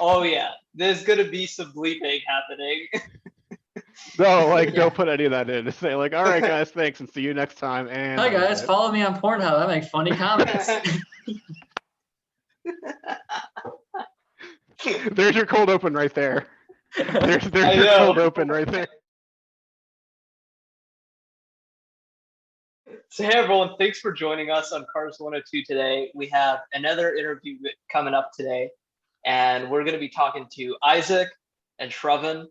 Oh yeah, there's gonna be some bleeping happening. No, like Yeah. don't put any of that in. Just say like, all right, guys, thanks, and see you next time. And Hi that was guys, it. follow me on Pornhub. I make funny comments. There's your cold open right there. There's I your cold know. open right there. So hey everyone, thanks for joining us on Cars 102 today. We have another interview coming up today, and we're going to be talking to Isaac and Shravan.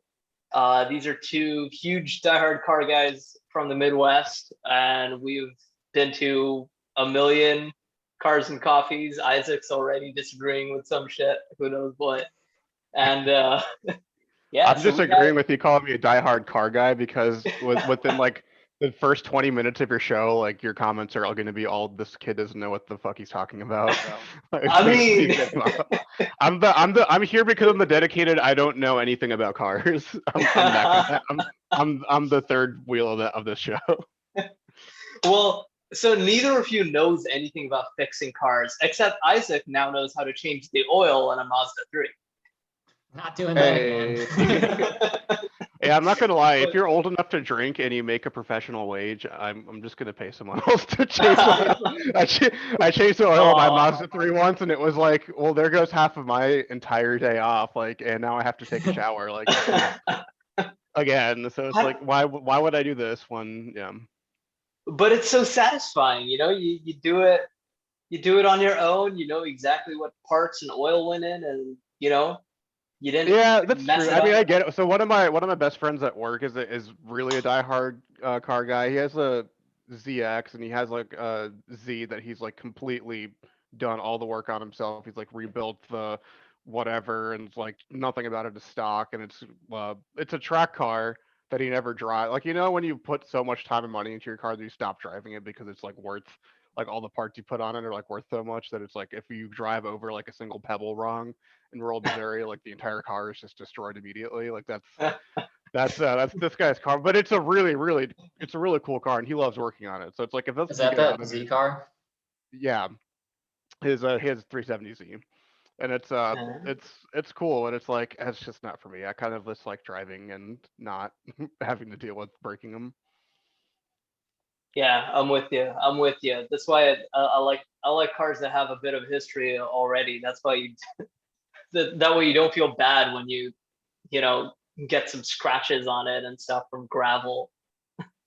These are two huge diehard car guys from the Midwest, and we've been to a million cars and coffees. Isaac's already disagreeing with some shit, who knows what. And yeah, I'm so just we got agreeing with you calling me a diehard car guy because within like the first 20 minutes of your show, like your comments are all going to be all this kid doesn't know what the fuck he's talking about. Like, I please mean, get him off. I'm here because I'm the dedicated. I don't know anything about cars. I'm that guy. I'm the third wheel of this show. well, so neither of you knows anything about fixing cars, except Isaac now knows how to change the oil in a Mazda 3. Not doing that again. Yeah, I'm not gonna lie. If you're old enough to drink and you make a professional wage, I'm just gonna pay someone else to change the oil. I changed the oil on my Mazda 3 once, and it was like, well, there goes half of my entire day off. Like, and now I have to take a shower. Like again. So it's like, why would I do this when yeah. But it's so satisfying, you do it on your own, you know exactly what parts and oil went in, and you didn't Yeah, that's mess true. it I mean, up. I get it. So one of my best friends at work is really a diehard car guy. He has a ZX and he has like a Z that he's like completely done all the work on himself. He's like rebuilt the whatever and it's like nothing about it is stock and it's a track car that he never drive. Like when you put so much time and money into your car that you stop driving it because it's like worth like all the parts you put on it are like worth so much that it's like if you drive over like a single pebble wrong in rural Missouri, like the entire car is just destroyed immediately. Like that's this guy's car, but it's a really cool car, and he loves working on it. So it's like if that's Is what you that get out that of Z it, car? yeah, his 370Z, and it's cool, and it's like it's just not for me. I kind of just like driving and not having to deal with breaking them. Yeah, I'm with you. That's why I like cars that have a bit of history already. That's why that way you don't feel bad when you know get some scratches on it and stuff from gravel.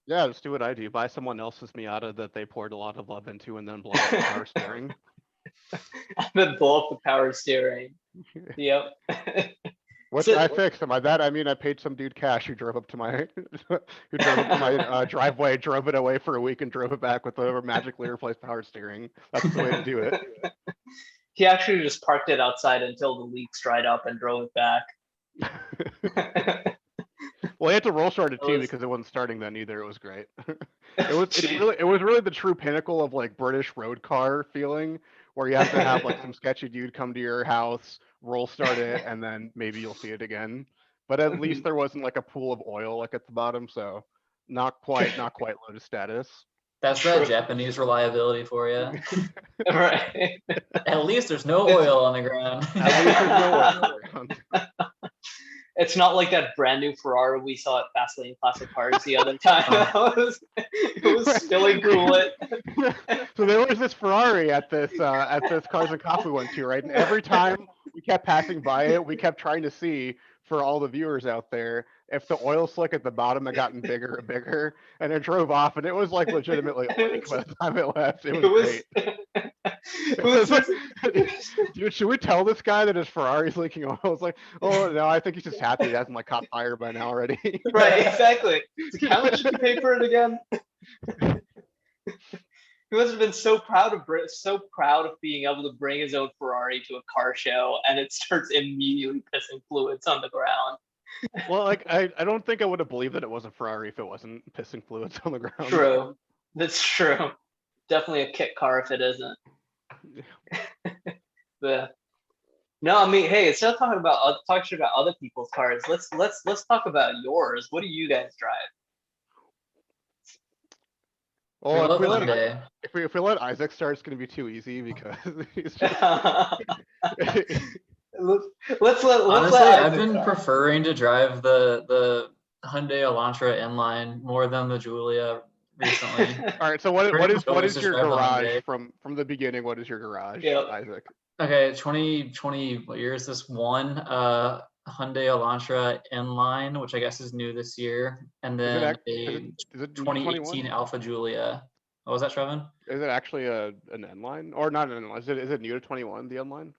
Yeah, just do what I do. Buy someone else's Miata that they poured a lot of love into, and then blow up the power steering. And then blow up the power steering. Yep. Which So I fixed. And by that I mean I paid some dude cash who drove up to my who drove up to my driveway, drove it away for a week, and drove it back with a magically replaced power steering. That's the way to do it. he actually just parked it outside until the leaks dried up and drove it back. Well, I had to roll start it It too was because it wasn't starting then either. It was great. It was really the true pinnacle of like British road car feeling, where you have to have like some sketchy dude come to your house, roll start it, and then maybe you'll see it again. But at least there wasn't like a pool of oil like at the bottom, so not quite loaded status. That's true. that Japanese reliability for you. Right. At least there's no oil on the ground. At least there's no oil around. It's not like that brand new Ferrari we saw at Fastlane Classic Cars the other time. It was spilling coolant. So there was this Ferrari at this Cars and Coffee we went to, right? And every time we kept passing by it, we kept trying to see for all the viewers out there if the oil slick at the bottom had gotten bigger and bigger, and it drove off, and it was like legitimately a lake by the time it left. It It was was. great. It was. Dude, should we tell this guy that his Ferrari's leaking oil? It's like, oh no, I think he's just happy it hasn't like caught fire by now already. Right, exactly. It's like, how much did you pay for it again? He must have been so proud of being able to bring his own Ferrari to a car show, and it starts immediately pissing fluids on the ground. Well, like I don't think I would have believed that it was a Ferrari if it wasn't pissing fluids on the ground. True, that's true. Definitely a kit car if it isn't. But no, I mean, hey, instead of talking about other people's cars, let's talk about yours. What do you guys drive? We Well, love Monday. if we let Isaac start, it's gonna be too easy because he's just let's Honestly, let I've Isaac been talk. preferring to drive the Hyundai Elantra inline more than the Giulia recently. All right. So Pretty much what always is just your drive the garage Hyundai. from the beginning? What is your garage, Yep. Isaac? Okay, 2020, what year is this one? Hyundai Elantra inline, which I guess is new this year, and Is it then is a it new to 2018 21? Alpha Giulia. What was that, Trevin? Is it actually an N line or not an N line? Is it new to 21? The N line?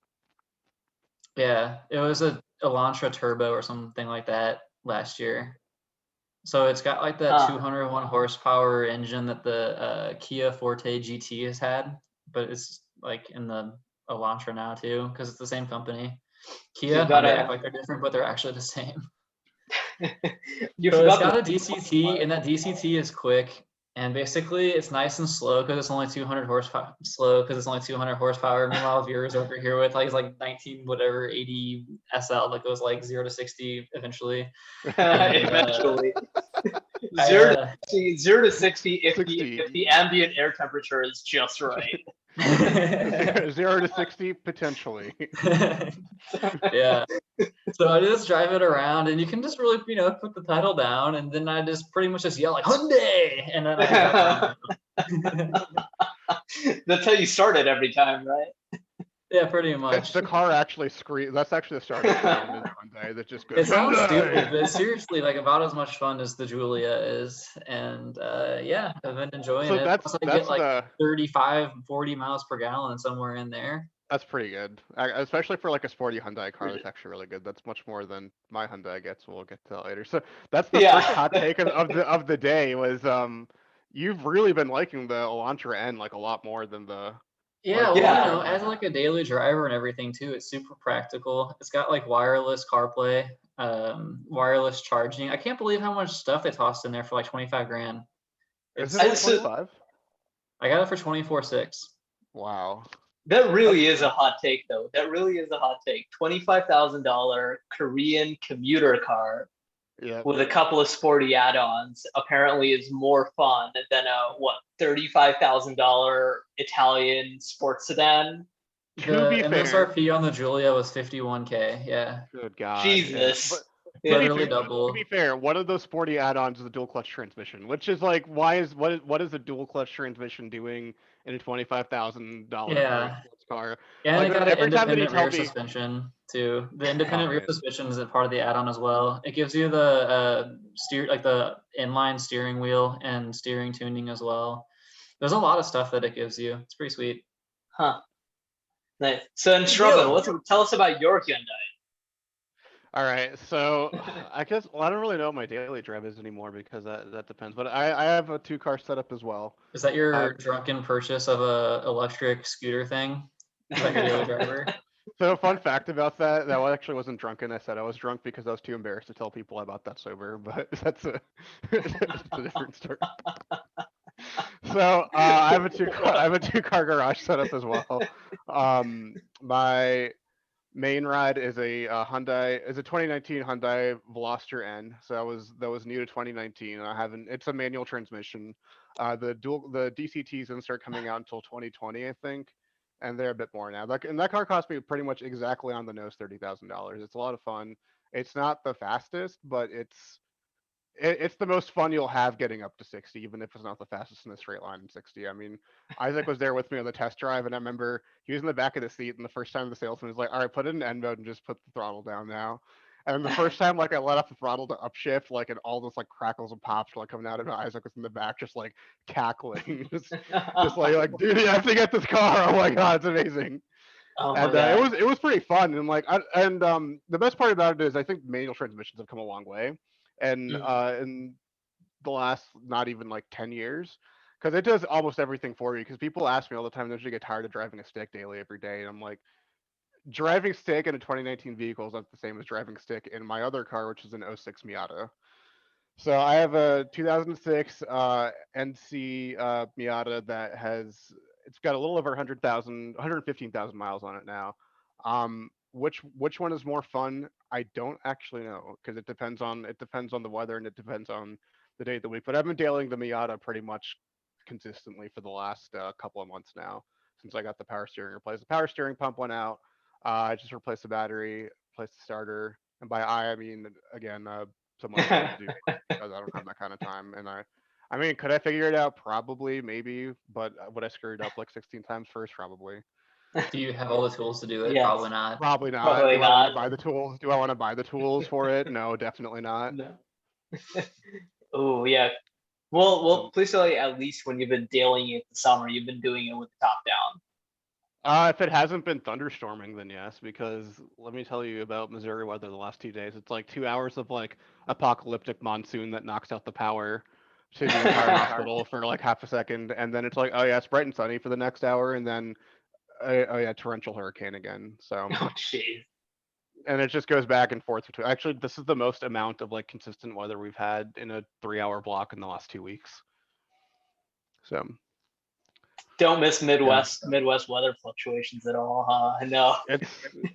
Yeah, it was a Elantra Turbo or something like that last year. So it's got like that Huh. 201 horsepower engine that the Kia Forte GT has had, but it's like in the Elantra now too, because it's the same company. Kia You've and got Hyundai a act like they're different, but they're actually the same. you So it's forgot got the a DCT, and that DCT is quick, and basically it's nice and slow because it's only 200 horsepower. Slow because it's only 200 horsepower. Meanwhile, viewers over here with like 19 whatever 80 SL that goes like 0 to 60 eventually. And, eventually. I, Zero to 60, 0 to 60 if 60. the ambient air temperature is just right. 0 to 60 potentially. yeah. So I just drive it around, and you can just really, put the pedal down, and then I just pretty much just yell like Hyundai, and then I can drive around. That's how you start it every time, right? Yeah, pretty much. The car actually screams. That's actually the starting sound in Hyundai that just goes. It sounds stupid, Hyundai! but it's seriously like about as much fun as the Giulia is, and yeah, I've been enjoying So it. Plus, I get that's like the 35, 40 miles per gallon somewhere in there. that's pretty good, especially for like a sporty Hyundai car. That's actually really good. That's much more than my Hyundai gets. We'll get to that later. So that's the Yeah. first hot take of the day was you've really been liking the Elantra N like a lot more than the Yeah, the well, Yeah. Elantra as Hyundai. like a daily driver and everything too, it's super practical. It's got like wireless CarPlay, wireless charging. I can't believe how much stuff they tossed in there for like 25 grand. Is It's it only so- 25? I got it for 24.6. Wow. That really That's is a hot take, though. That really is a hot take. $25,000 Korean commuter car yeah. with a couple of sporty add-ons apparently is more fun than a $35,000 Italian sports sedan. To be The fair, MSRP on the Giulia was 51K. Yeah, good God. Yeah. Jesus. To be literally fair, double. one of those sporty add-ons is a dual clutch transmission, which is like, what is a dual clutch transmission doing in a $25,000 Korean Yeah, sports car? and Like it got an every time that you independent tell rear me, suspension too. The oh independent rear man, suspension is a part of the add-on as well. It gives you the the inline steering wheel and steering tuning as well. There's a lot of stuff that it gives you. It's pretty sweet. Huh. Nice. So, and Good Shravan, deal. tell us about your Hyundai. all right. So I guess I don't really know what my daily drive is anymore because that depends. But I have a 2-car setup as well. Is that your drunken purchase of a electric scooter thing? Is that your daily driver? So fun fact about that, that one actually wasn't drunken. I said I was drunk because I was too embarrassed to tell people I bought that sober, but that's that's a different story. So I have a two car garage setup as well. My main ride is a Hyundai is a 2019 Hyundai Veloster N. So that was new to 2019, and I haven't. It's a manual transmission. The DCTs didn't start coming out until 2020, I think, and they're a bit more now. And that car cost me pretty much exactly on the nose $30,000. It's a lot of fun. It's not the fastest, but it's the most fun you'll have getting up to 60, even if it's not the fastest in a straight line in 60. I mean, Isaac was there with me on the test drive, and I remember he was in the back of the seat, and the first time the salesman was like, all right, put it in N mode and just put the throttle down now. And the first time, like, I let off the throttle to upshift, like, and all this, like, crackles and pops were, like, coming out of it. Isaac was in the back, just, like, cackling. just like, dude, you have to get this car. Oh, my God, it's amazing. Oh my And God. it was pretty fun. And, like, the best part about it is I think manual transmissions have come a long way. And in the last not even like 10 years because it does almost everything for you because people ask me all the time they usually get tired of driving a stick daily every day and I'm like driving stick in a 2019 vehicle is not the same as driving stick in my other car which is an '06 Miata. So I have a 2006 NC Miata that it's got a little over 115,000 miles on it now. Which one is more fun? I don't actually know because it depends on the weather and it depends on the day of the week. But I've been dealing the Miata pretty much consistently for the last couple of months now since I got the power steering replaced. The power steering pump went out. I just replaced the battery, replaced the starter, and by I mean again, someone else to do it because I don't have that kind of time. And I mean, could I figure it out? Probably, maybe, but would I screw it up like 16 times first? Probably. Do you have all the tools to do it? Yes. Probably not. Probably not. Probably Do I want to not. buy the tools? Do I want to buy the tools for it? No, definitely not. No. Oh yeah. Well, So, please tell me at least when you've been dealing it the summer, you've been doing it with the top down. if it hasn't been thunderstorming, then yes, because let me tell you about Missouri weather the last 2 days. It's like 2 hours of like apocalyptic monsoon that knocks out the power to the entire hospital for like half a second, and then it's like, oh yeah, it's bright and sunny for the next hour, and then oh yeah, torrential hurricane again. So, Oh jeez. and it just goes back and forth between. Actually, this is the most amount of like consistent weather we've had in a 3-hour block in the last 2 weeks. So Don't miss Midwest weather fluctuations at all, huh? No.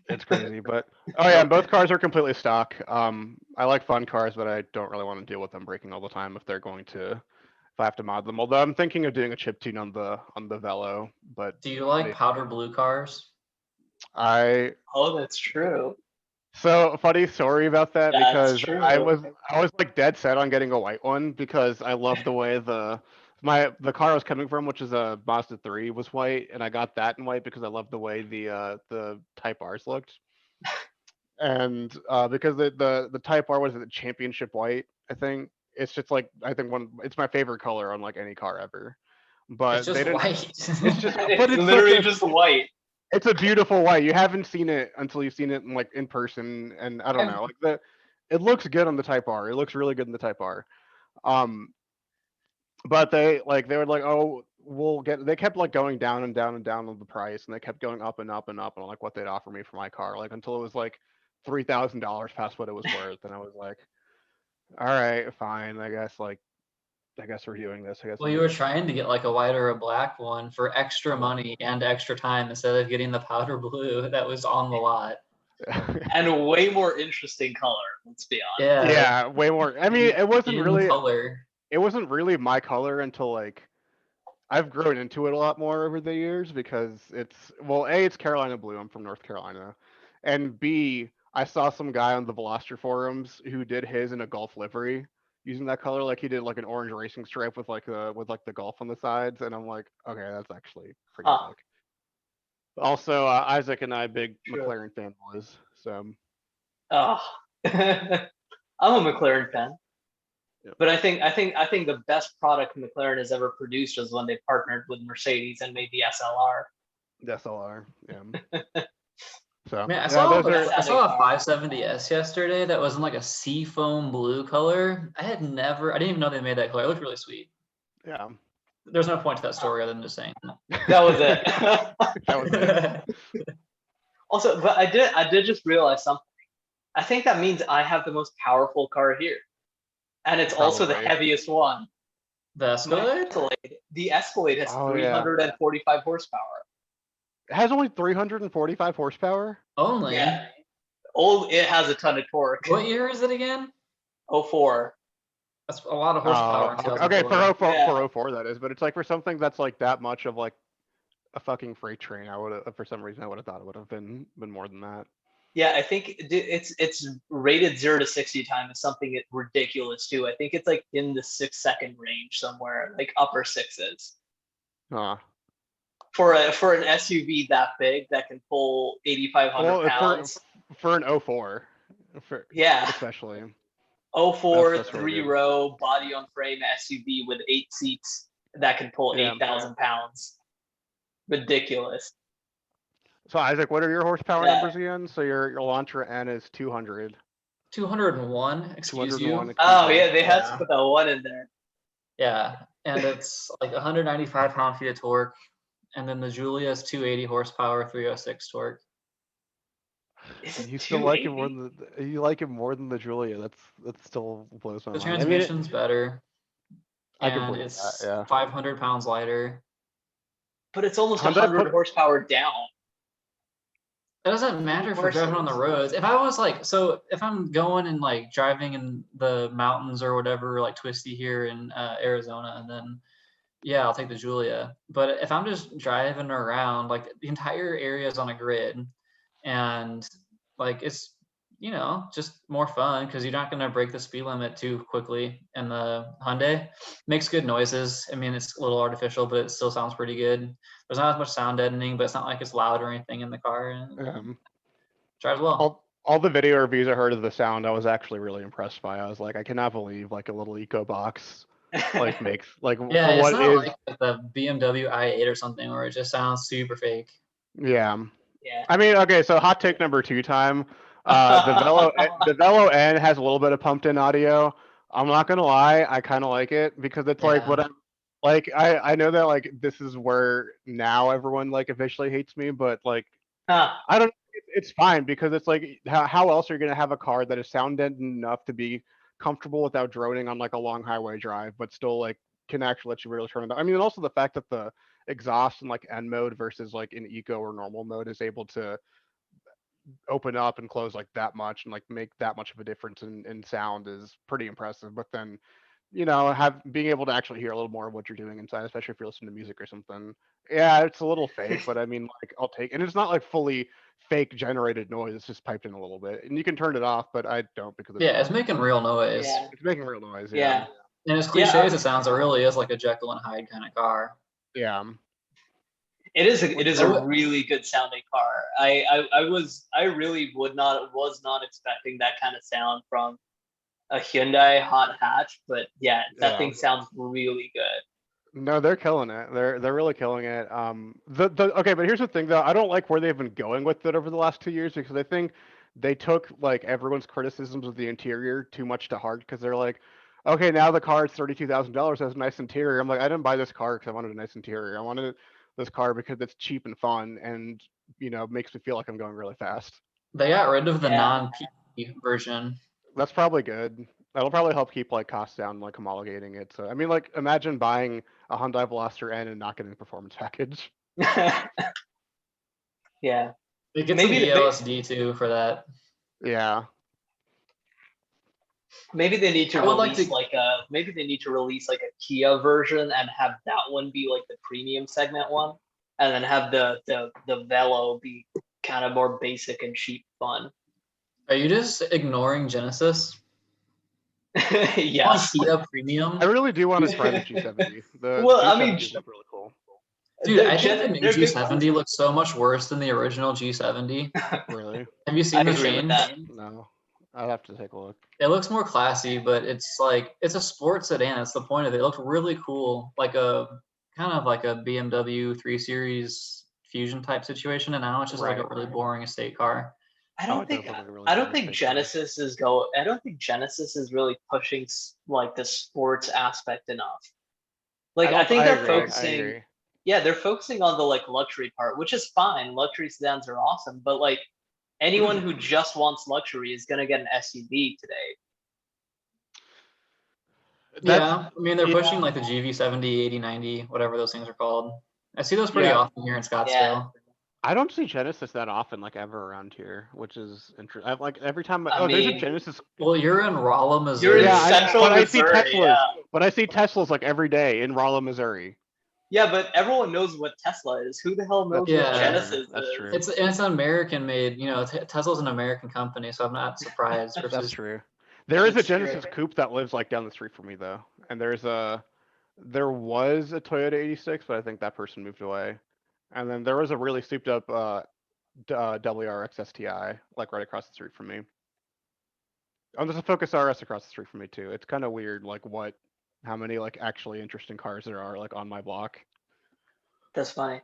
it's crazy, but oh yeah, and both cars are completely stock. I like fun cars, but I don't really want to deal with them breaking all the time if they're going to if I have to mod them. Although I'm thinking of doing a chip tune on the Velo, but Do you like powder blue cars? I Oh, that's true. so funny story about that That's because true. I was like dead set on getting a white one because I love the way the car I was coming from, which is a Mazda 3, was white, and I got that in white because I love the way the Type R's looked. And because the Type R was the championship white, I think it's just like it's my favorite color on like any car ever. But It's just they didn't. white. It's just but It's it's literally such a, just white. it's a beautiful white. You haven't seen it until you've seen it in person, and I don't know, like it looks good on the Type R. It looks really good in the Type R. Um, but they were like, oh, we'll get. They kept like going down and down and down on the price, and they kept going up and up and up on like what they'd offer me for my car, like until it was like $3,000 past what it was worth, and I was like, all right, fine, I guess we're doing this. I guess. Well, you were trying to get like a white or a black one for extra money and extra time instead of getting the powder blue that was on the lot. And a way more interesting color, let's be honest. Yeah. Yeah, way more. I mean, it wasn't In really. color. It wasn't really my color until like I've grown into it a lot more over the years because it's well, A, it's Carolina blue. I'm from North Carolina. And B, I saw some guy on the Veloster forums who did his in a golf livery using that color. Like he did like an orange racing stripe with like the golf on the sides, and I'm like, okay, that's actually pretty Huh. sick. Also, Isaac and I big Sure. McLaren fan was, so Oh. I'm a McLaren fan. Yep. But I think the best product McLaren has ever produced was when they partnered with Mercedes and made the SLR. SLR, yeah. So Man, I yeah, saw, those are I saw a 570S yesterday that was in like a seafoam blue color. I didn't even know they made that color. It looked really sweet. yeah. There's no point to that story other than just saying that. That was it. That was it. Also, but I did just realize something. I think that means I have the most powerful car here. And it's also the Probably. heaviest one. The Escalade? The Escalade has Oh, yeah. 345 horsepower. It has only 345 horsepower. Only. Yeah. It has a ton of torque. What year is it again? 04. That's a lot of horsepower. in Okay, 2004. for 04 that is, but it's like for something that's like that much of like a fucking freight train, I would have for some reason I would have thought it would have been more than that. Yeah, I think it's rated 0 to 60 time is something ridiculous too. I think it's like in the 6-second range somewhere, like upper sixes. Huh. For an SUV that big that can pull 8,500 pounds. For an 04. Yeah. Especially. 04 That's really 3-row body on frame SUV with 8 seats that can pull Yeah. 8,000 pounds. Ridiculous. So Isaac, what are your horsepower Yeah. numbers again? So your Elantra N is 200. 201, excuse 201, you. Oh yeah, they had to put that one in there. Yeah, and it's like 195 pound-feet of torque, and then the Giulia is 280 horsepower, 306 torque. You still like it more than the Giulia. That's still blows my The mind. transmission's better, I can and believe it's that, yeah. 500 pounds lighter. But it's almost How'd that 100 horsepower down. It doesn't matter for driving on the roads. If I was like, so if I'm going and like driving in the mountains or whatever, like twisty here in Arizona, and then yeah, I'll take the Giulia. But if I'm just driving around, like the entire area is on a grid, and like it's just more fun because you're not gonna break the speed limit too quickly. And the Hyundai makes good noises. I mean, it's a little artificial, but it still sounds pretty good. There's not as much sound deadening, but it's not like it's loud or anything in the car, and drives well. All the video reviews I heard of the sound, I was actually really impressed by. I was like, I cannot believe like a little eco box like makes like Yeah, for it's what not is like the BMW i8 or something where it just sounds super fake. yeah. Yeah. I mean, okay, so hot take number 2 time. The Velo N has a little bit of pumped in audio. I'm not gonna lie, I kind of like it because it's like Yeah. what I'm like. I know that like this is where now everyone like officially hates me, but like Huh. I don't. It's fine because it's like how else are you gonna have a car that is sound deadened enough to be comfortable without droning on like a long highway drive, but still like can actually let you really turn it on. I mean, and also the fact that the exhaust in like N mode versus like in eco or normal mode is able to open up and close like that much and like make that much of a difference in sound is pretty impressive. But then, have being able to actually hear a little more of what you're doing inside, especially if you're listening to music or something. Yeah, it's a little fake, but I mean, like I'll take, and it's not like fully fake generated noise. It's just piped in a little bit, and you can turn it off, but I don't because it's Yeah, it's making real noise. Yeah. it's making real noise. Yeah. And as Yeah, cliche as it sounds, it really is like a Jekyll and Hyde kind of car. Yeah. It is a Oh, really good sounding car. I really was not expecting that kind of sound from a Hyundai hot hatch, but yeah, that Yeah. thing sounds really good. No, they're killing it. They're really killing it. The okay, but here's the thing though. I don't like where they've been going with it over the last 2 years because I think they took like everyone's criticisms of the interior too much to heart because they're like, okay, now the car is $32,000, has a nice interior. I'm like, I didn't buy this car because I wanted a nice interior. I wanted this car because it's cheap and fun and makes me feel like I'm going really fast. they got rid of the Yeah. non-P version. That's probably good. That'll probably help keep like costs down, like homologating it. So I mean, like imagine buying a Hyundai Veloster N and not getting the performance package. Yeah. It gets Maybe an the big- ELSD too for that. Yeah. Maybe they need to I would like release to- maybe they need to release like a Kia version and have that one be like the premium segment one, and then have the Velo be kind of more basic and cheap fun. Are you just ignoring Genesis? Yes. Kia Premium? I really do want to try the G70. The Well, I G70 mean, look really cool. Dude, I think the new they're good- G70 looks so much worse than the original G70. Really? Have you I seen the agree with change? that. No. I'll have to take a look. It looks more classy, but it's like it's a sports sedan. That's the point of it. It looks really cool, like a kind of like a BMW 3 Series Fusion type situation, and now it's just like a Right. really boring estate car. I Oh, don't it think does look like a really I don't cool think estate car. I don't think Genesis is really pushing like the sports aspect enough. Like I think they're agree, focusing. agree. Yeah, they're focusing on the like luxury part, which is fine. Luxury sedans are awesome, but like anyone who just wants luxury is gonna get an SUV today. Yeah, I mean they're yeah. pushing like the GV70, 80, 90, whatever those things are called. I see those pretty Yeah. often here in Scottsdale. Yeah. I don't see Genesis that often, like ever around here, which is interesting. I've like every time. I There's a mean, Genesis. Well, you're in Rolla, You're Missouri. in Yeah, Central but I see Missouri. Teslas. Yeah. But I see Teslas like every day in Rolla, Missouri. Yeah, but everyone knows what Tesla is. Who the hell knows Yeah. what Genesis That's is? true. It's an American made, Tesla's an American company, so I'm not surprised. That's Versus true. There is a That's true. Genesis coupe that lives like down the street from me though, and there was a Toyota 86, but I think that person moved away. And then there was a really souped up WRX STI like right across the street from me. Oh, there's a Focus RS across the street from me too. It's kind of weird, like how many like actually interesting cars there are like on my block That's funny.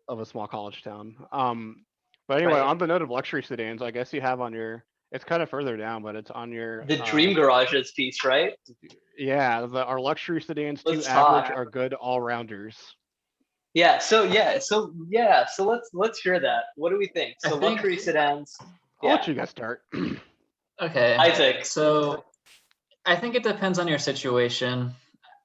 of a small college town. But anyway, Right. on the note of luxury sedans, I guess you have on your. It's kind of further down, but it's on your. The Dream Garages piece, right? Yeah, our luxury sedans to Let's average talk. are good all rounders. Yeah. So let's hear that. What do we think? I So think- luxury sedans. I'll let Yeah. you guys start. Okay. Isaac. So I think it depends on your situation.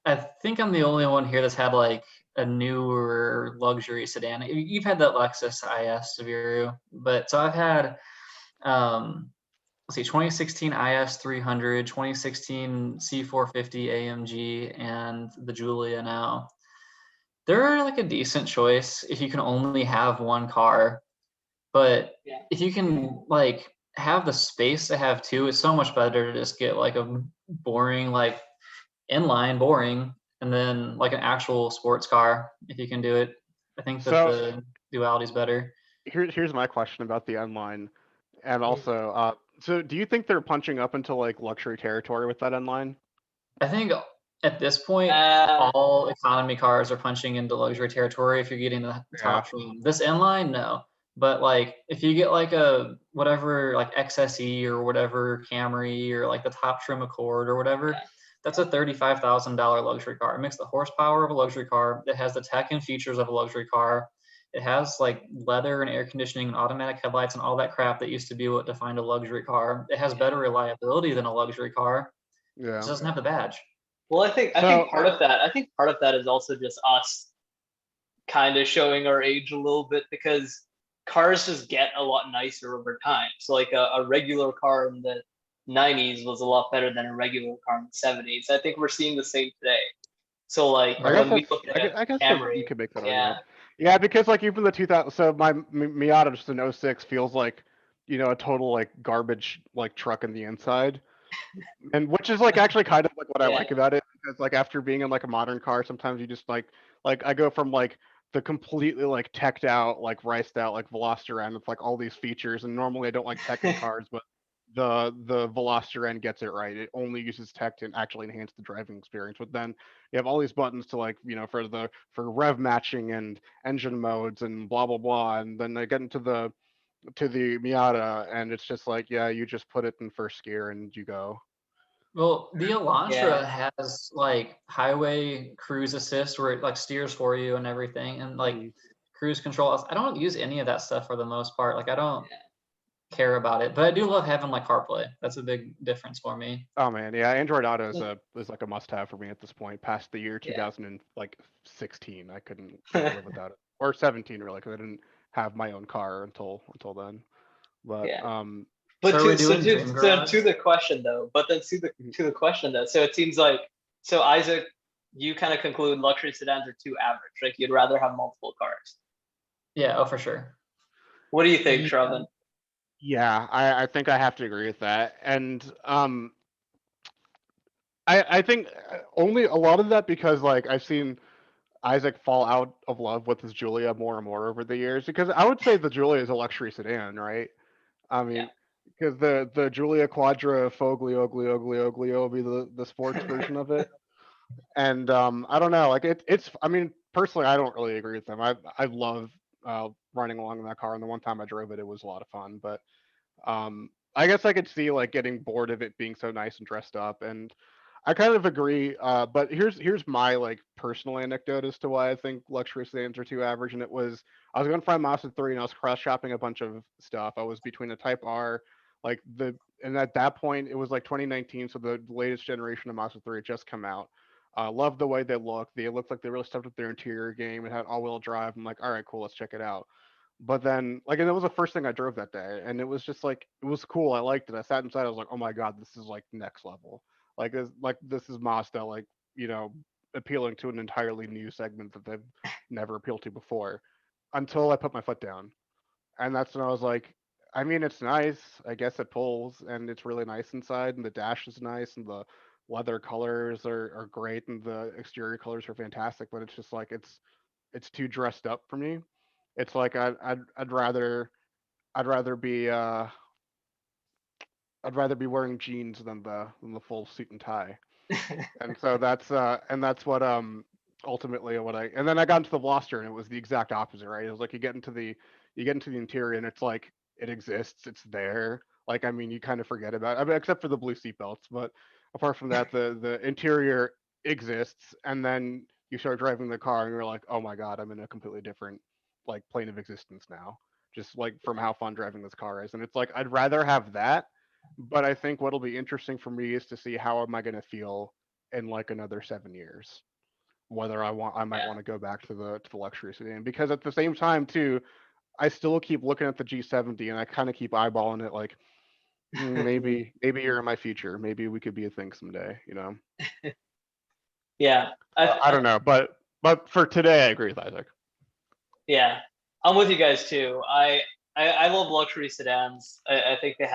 I think I'm the only one here that's had like a newer luxury sedan. You've had that Lexus IS Subaru, but so I've had let's see, 2016 IS 300, 2016 C450 AMG, and the Giulia now. They're like a decent choice if you can only have one car. But Yeah. if you can like have the space to have two, it's so much better to just get like a boring, like inline boring, and then like an actual sports car if you can do it. I think that So the duality is better. here's my question about the N line, and Mm. also, so do you think they're punching up into like luxury territory with that N line? I think at this point, Uh, all economy cars are punching into luxury territory if you're getting the Yeah. top trim. This inline, no. But like if you get like a whatever like XSE or whatever Camry or like the top trim Accord or whatever, Yeah. that's a $35,000 luxury car. It makes the horsepower of a luxury car. It has the tech and features of a luxury car. It has like leather and air conditioning and automatic headlights and all that crap that used to be what defined a luxury car. It has better reliability than a luxury car. It Yeah. just doesn't have the badge. well, I think So part of that is also just us kind of showing our age a little bit because cars just get a lot nicer over time. So like a regular car in the 90s was a lot better than a regular car in the 70s. I think we're seeing the same today. So like I guess when we that's look at a I guess that you Camry, could make that yeah, argument. Yeah, because like even the 2000, so my Miata just an '06 feels like, a total like garbage like truck in the inside. And which is like actually kind of like what I yeah, like about it, because like after being in like a modern car, sometimes you just like I go from like the completely like teched out, like riced out like Veloster with like all these features, and normally I don't like tech in cars, but the Veloster gets it right. It only uses tech to actually enhance the driving experience. But then you have all these buttons to like, for rev matching and engine modes and blah blah blah, and then I get into the Miata, and it's just like, yeah, you just put it in first gear and you go. Well, the yeah, Elantra has like highway cruise assist where it like steers for you and everything, and like Mhm. cruise control. I don't use any of that stuff for the most part. Like I don't yeah. care about it, but I do love having like CarPlay. That's a big difference for me. Oh man, yeah, Android Auto Well, is like a must-have for me at this point. Past the year yeah. 2016, I couldn't live without it, or 17 really, because I didn't have my own car until then. But Yeah. So But are we doing Dream to Garage? the question though, but then mhm. to the question though. So it seems like so Isaac, you kind of conclude luxury sedans are too average. Like you'd rather have multiple cars. Yeah, oh for sure. What do you think, Ye- Shravan? yeah, I think I have to agree with that, and I think only a lot of that because like I've seen Isaac fall out of love with his Julia more and more over the years, because I would say the Julia is a luxury sedan, right? I Yeah. mean, because the Giulia Quadra Foglio Oglio Oglio Oglio will be the sports version of it. And I don't know, like it's I mean, personally I don't really agree with them. I love running along in that car, and the one time I drove it, it was a lot of fun. But I guess I could see like getting bored of it being so nice and dressed up, and I kind of agree. But here's my like personal anecdote as to why I think luxury sedans are too average. And it was, I was going to find Mazda 3 and I was cross shopping a bunch of stuff. I was between a Type R, like and at that point it was like 2019, so the latest generation of Mazda 3 had just come out. Loved the way they looked. They looked like they really stepped up their interior game. It had all-wheel drive. I'm like, all right, cool, let's check it out. But then, like, and it was the first thing I drove that day, and it was just like, it was cool. I liked it. I sat inside. I was like, oh my god, this is like next level. This is Mazda, like, appealing to an entirely new segment that they've never appealed to before. Until I put my foot down, and that's when I was like, I mean, it's nice. I guess it pulls, and it's really nice inside, and the dash is nice, and the leather colors are great, and the exterior colors are fantastic. But it's just like it's too dressed up for me. It's like I'd rather be I'd rather be wearing jeans than the full suit and tie. And so that's what ultimately what I, and then I got into the Veloster, and it was the exact opposite, right? It was like you get into the interior, and it's like it exists, it's there. Like, I mean, you kind of forget about it. I mean, except for the blue seat belts, but apart from that, the interior exists, and then you start driving the car and you're like, oh my god, I'm in a completely different like plane of existence now. Just like from how fun driving this car is. And it's like I'd rather have that, but I think what'll be interesting for me is to see how am I gonna feel in like another 7 years, whether I might Yeah. want to go back to the luxury sedan, because at the same time too, I still keep looking at the G70 and I kind of keep eyeballing it like, maybe you're in my future, maybe we could be a thing someday. Yeah. I don't know, but for today I agree with Isaac. Yeah. I'm with you guys too. I I love luxury sedans. I think they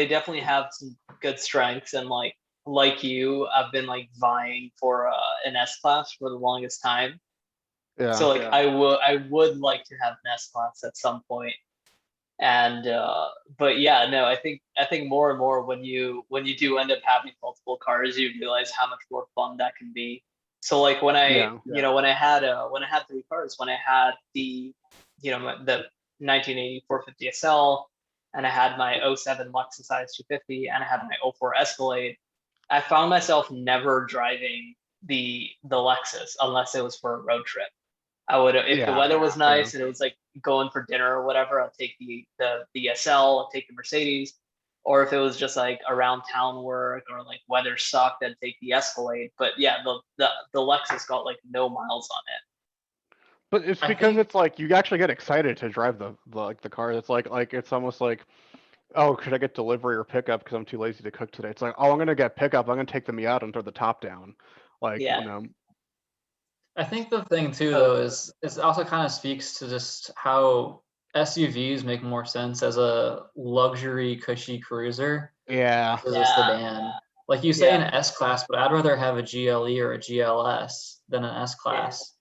definitely have some good strengths, and like you, I've been like vying for an S class for the longest time. Yeah. So like I would like to have an S class at some point. And but yeah, no, I think more and more when you do end up having multiple cars, you realize how much more fun that can be. So like when I when I had 3 cars, when I had the the 1980 450 SL, and I had my '07 Lexus IS 250, and I had my '04 Escalade, I found myself never driving the Lexus unless it was for a road trip. I would, if the weather was nice and it was like going for dinner or whatever, I'd take the SL, I'd take the Mercedes. Or if it was just like around town work or like weather sucked, I'd take the Escalade. But yeah, the Lexus got like no miles on it. But it's because it's like you actually get excited to drive the car. It's like it's almost like, oh, could I get delivery or pickup because I'm too lazy to cook today? It's like, oh, I'm gonna get pickup. I'm gonna take the Miata and throw the top down. Like, Yeah. I think the thing too, though, is it also kind of speaks to just how SUVs make more sense as a luxury, cushy cruiser Yeah. versus a sedan. Like you say, an S class, but I'd rather have a GLE or a GLS than an S class.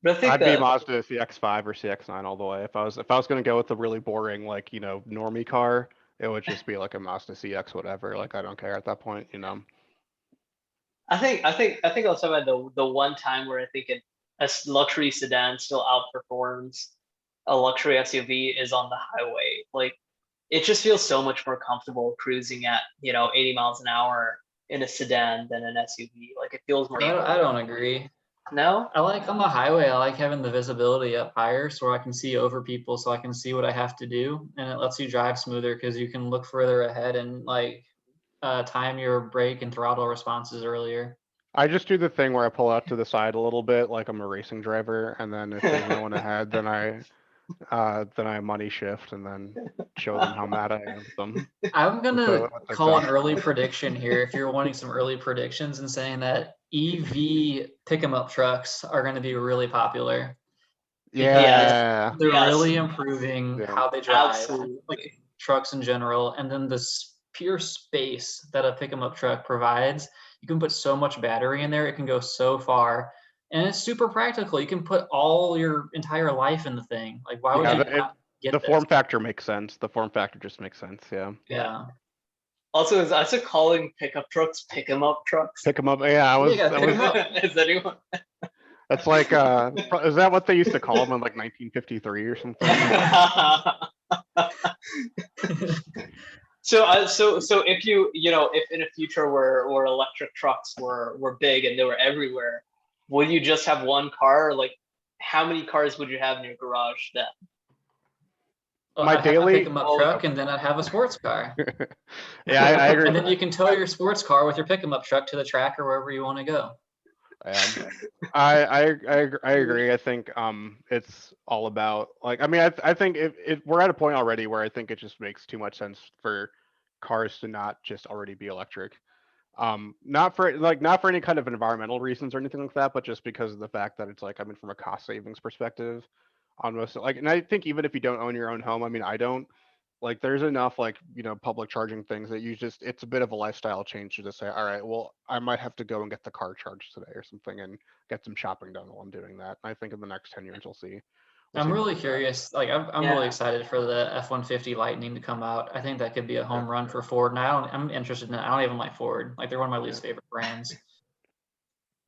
But I think I'd be Mazda CX-5 or CX-9 all the way. If I was gonna go with a really boring like normie car, it would just be like a Mazda CX whatever. Like I don't care at that point. I think I was talking about the one time where I think a luxury sedan still outperforms a luxury SUV is on the highway. Like it just feels so much more comfortable cruising at 80 miles an hour in a sedan than an SUV. Like it feels more. I don't agree. No, I like on the highway. I like having the visibility up higher so I can see over people, so I can see what I have to do, and it lets you drive smoother because you can look further ahead and like time your brake and throttle responses earlier. I just do the thing where I pull out to the side a little bit, like I'm a racing driver, and then if there's no one ahead, then I money shift and then show them how mad I am with them. I'm gonna call an early prediction here. If you're wanting some early predictions and saying that EV pick-em-up trucks are going to be really popular. Yeah, they're really improving how they drive, absolutely. like trucks in general, and then this pure space that a pick-em-up truck provides. You can put so much battery in there; it can go so far, and it's super practical. You can put all your entire life in the thing. Like, why would you not get the this? form factor makes sense. The form factor just makes sense. Yeah. Yeah. Also, is also calling pickup trucks pick 'em up trucks? Pick 'em up. Yeah, Is anyone? That's like, is that what they used to call them in like 1953 or something? So if if in a future where electric trucks were big and they were everywhere, would you just have one car? Like, how many cars would you have in your garage then? Well, I'd have a pick-em-up truck, and then I'd have a sports car. Yeah, I agree. And then you can tow your sports car with your pick-em-up truck to the track or wherever you want to go. I agree. I think it's all about like, I mean, I think we're at a point already where I think it just makes too much sense for cars to not just already be electric. Not for any kind of environmental reasons or anything like that, but just because of the fact that it's like, I mean, from a cost savings perspective, on most like, and I think even if you don't own your own home, I mean, I don't, like there's enough like public charging things that it's a bit of a lifestyle change to just say, all right, well, I might have to go and get the car charged today or something and get some shopping done while I'm doing that. I think in the next 10 years we'll see. I'm really curious. Like I'm really excited for the F-150 Lightning to come out. I think that could be a home run for Ford, and I'm interested in it. I don't even like Ford. Like they're one of my least favorite brands.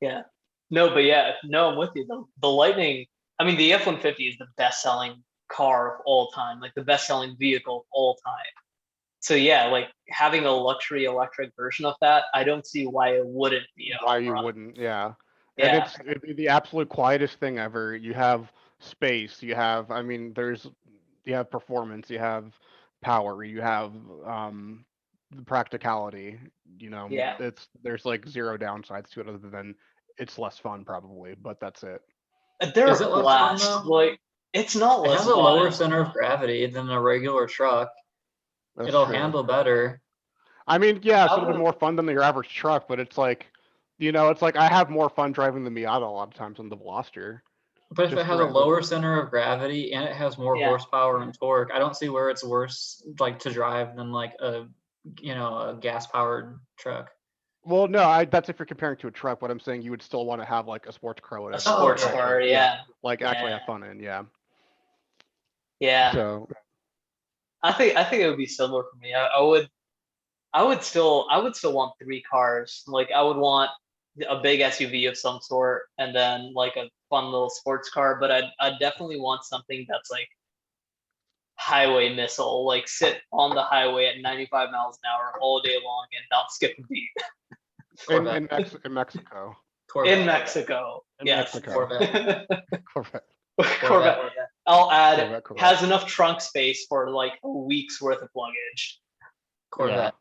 Yeah. No, but no, I'm with you. The Lightning. I mean, the F-150 is the best-selling car of all time, like the best-selling vehicle of all time. So yeah, like having a luxury electric version of that, I don't see why it wouldn't be. Why you wouldn't? Yeah. And it'd be the absolute quietest thing ever. You have space. You have, I mean, you have performance. You have power. You have the practicality. There's like zero downsides to it other than it's less fun probably, but that's it. They're blast. Like it's not less fun. It has a lower center of gravity than a regular truck. It'll handle better. I mean, yeah, it's a little bit more fun than your average truck, but it's like, it's like I have more fun driving the Miata a lot of times than the Veloster. But if it Just has a for- lower center of gravity and it has more Yeah. horsepower and torque, I don't see where it's worse like to drive than like a a gas powered truck. Well, no, that's if you're comparing to a truck. What I'm saying, you would still want to have like a sports car, or A whatever. sports yeah, car, actually- yeah. like actually Yeah. have fun in, yeah. Yeah. So I think it would be similar for me. I would still want 3 cars. Like I would want a big SUV of some sort and then like a fun little sports car, but I'd definitely want something that's like highway missile, like sit on the highway at 95 miles an hour all day long and not skip a beat. Corvette. in Mexico. Corvette. In Mexico. In Yes. Mexico. Corvette. Corvette. Corvette. I'll add Corvette. has enough trunk space for like a week's worth of luggage. Corvette.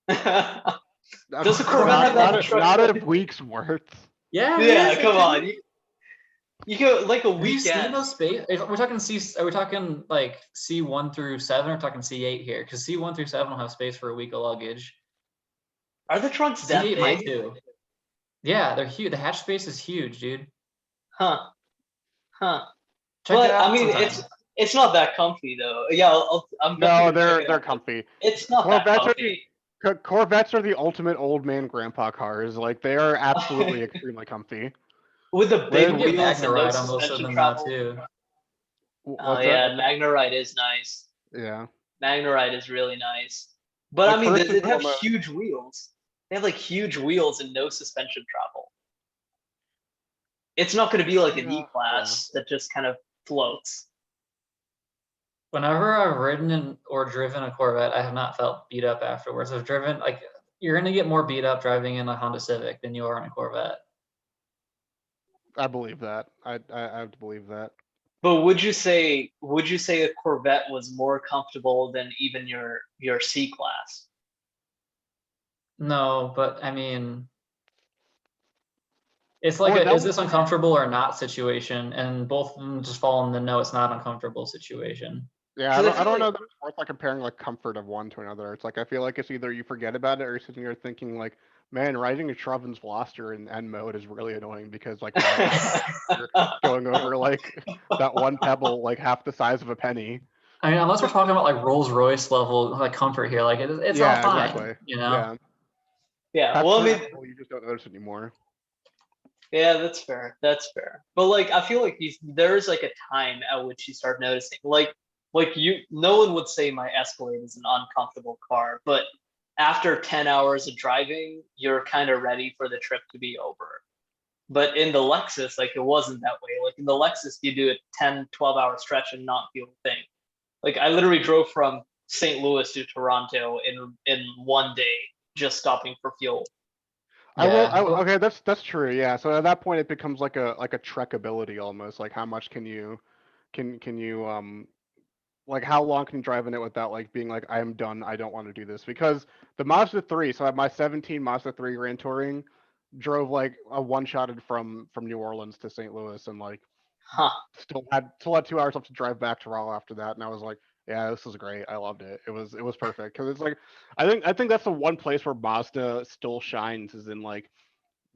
Does a Corvette have that truck? Not a week's worth. Yeah. Yeah, it is, come it on. is. You go like a Have you seen weekend. those space? We're talking C. Are we talking like C1 through 7? Or talking C8 here? Because C1 through 7 will have space for a week of luggage. Are the trunks that C8 might big? too. Yeah, they're huge. The hatch space is huge, dude. Huh. Check But it out I mean, sometime. it's not that comfy though. Yeah, I'm No, definitely gonna check it they're out. comfy. It's not that Corvettes are comfy. Corvettes are the ultimate old man grandpa cars. Like they are absolutely extremely comfy. With the Well, big You can get wheels and no Magna-Ride on most of suspension them now travel. too. Oh What's yeah, that? Magna-Ride is nice. Yeah. Magna-Ride is really nice. But Like, I mean, first they and have foremost- huge wheels. They have like huge wheels and no suspension travel. It's not going to be like an Yeah, E-Class that just kind of floats. Whenever I've ridden or driven a Corvette, I have not felt beat up afterwards. I've driven like you're gonna get more beat up driving in a Honda Civic than you are in a Corvette. I believe that. I have to believe that. But would you say a Corvette was more comfortable than even your C-Class? No, but I mean, it's like Well, a that is was- this uncomfortable or not situation, and both of them just fall in the no, it's not uncomfortable situation. Yeah, 'Cause I I feel don't know like- that it's worth like comparing like comfort of one to another. It's like I feel like it's either you forget about it or you're sitting there thinking like, man, riding a Shroven's Veloster in N mode is really annoying because like you're going over like that one pebble like half the size of a penny. I mean, unless we're talking about like Rolls Royce level like comfort here, like it's Yeah, all fine, exactly. you know. Yeah. Yeah, Half well, I the mean, people you just don't notice anymore. yeah, that's fair. That's fair. But like, I feel like there is like a time at which you start noticing, like no one would say my Escalade is an uncomfortable car, but after 10 hours of driving, you're kind of ready for the trip to be over. But in the Lexus, like it wasn't that way. Like in the Lexus, you do a 10, 12-hour stretch and not feel a thing. Like I literally drove from St. Louis to Toronto in one day, just stopping for fuel. Okay, that's true. Yeah. So at that point, it becomes like a trekkability almost. Like how much can you like how long can you drive in it without like being like I am done, I don't want to do this? Because the Mazda 3, so I have my 17 Mazda 3 Grand Touring, drove like a one-shotted from New Orleans to St. Louis and like Huh. still had 2 hours left to drive back to Raleigh after that, and I was like, yeah, this is great. I loved it. It was perfect because it's like I think that's the one place where Mazda still shines is in like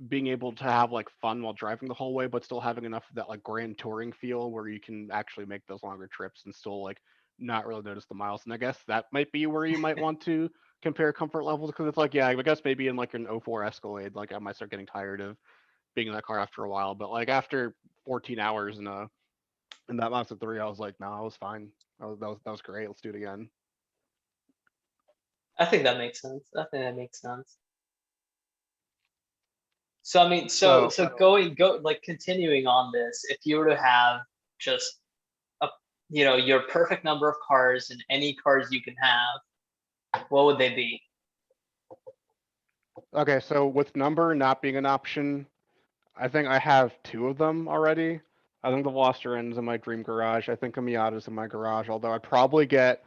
being able to have like fun while driving the whole way, but still having enough of that like grand touring feel where you can actually make those longer trips and still like not really notice the miles. And I guess that might be where you might want to compare comfort levels because it's like, yeah, I guess maybe in like an '04 Escalade, like I might start getting tired of being in that car after a while. But like after 14 hours in that Mazda 3, I was like, no, I was fine. That was great. Let's do it again. I think that makes sense. I think that makes sense. So I mean, so continuing on this, if you were to have just your perfect number of cars and any cars you can have, what would they be? Okay, so with number not being an option, I think I have 2 of them already. I think the Veloster N is in my dream garage. I think a Miata's in my garage, although I'd probably get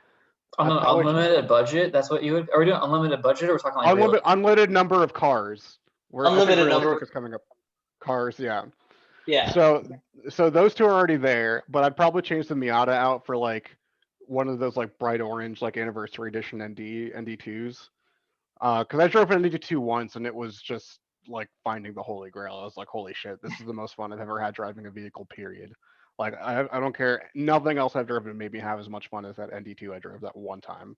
On I'd an probably- unlimited budget, that's what you would. Are we doing unlimited budget, or we're talking like unlimited number of cars. Unlimited number is coming up. Cars, yeah. Yeah. So those 2 are already there, but I'd probably change the Miata out for like one of those like bright orange like anniversary edition ND2s. Because I drove an ND2 once and it was just like finding the holy grail. I was like, holy shit, this is the most fun I've ever had driving a vehicle, period. Like I don't care. Nothing else I've driven made me have as much fun as that ND2 I drove that one time,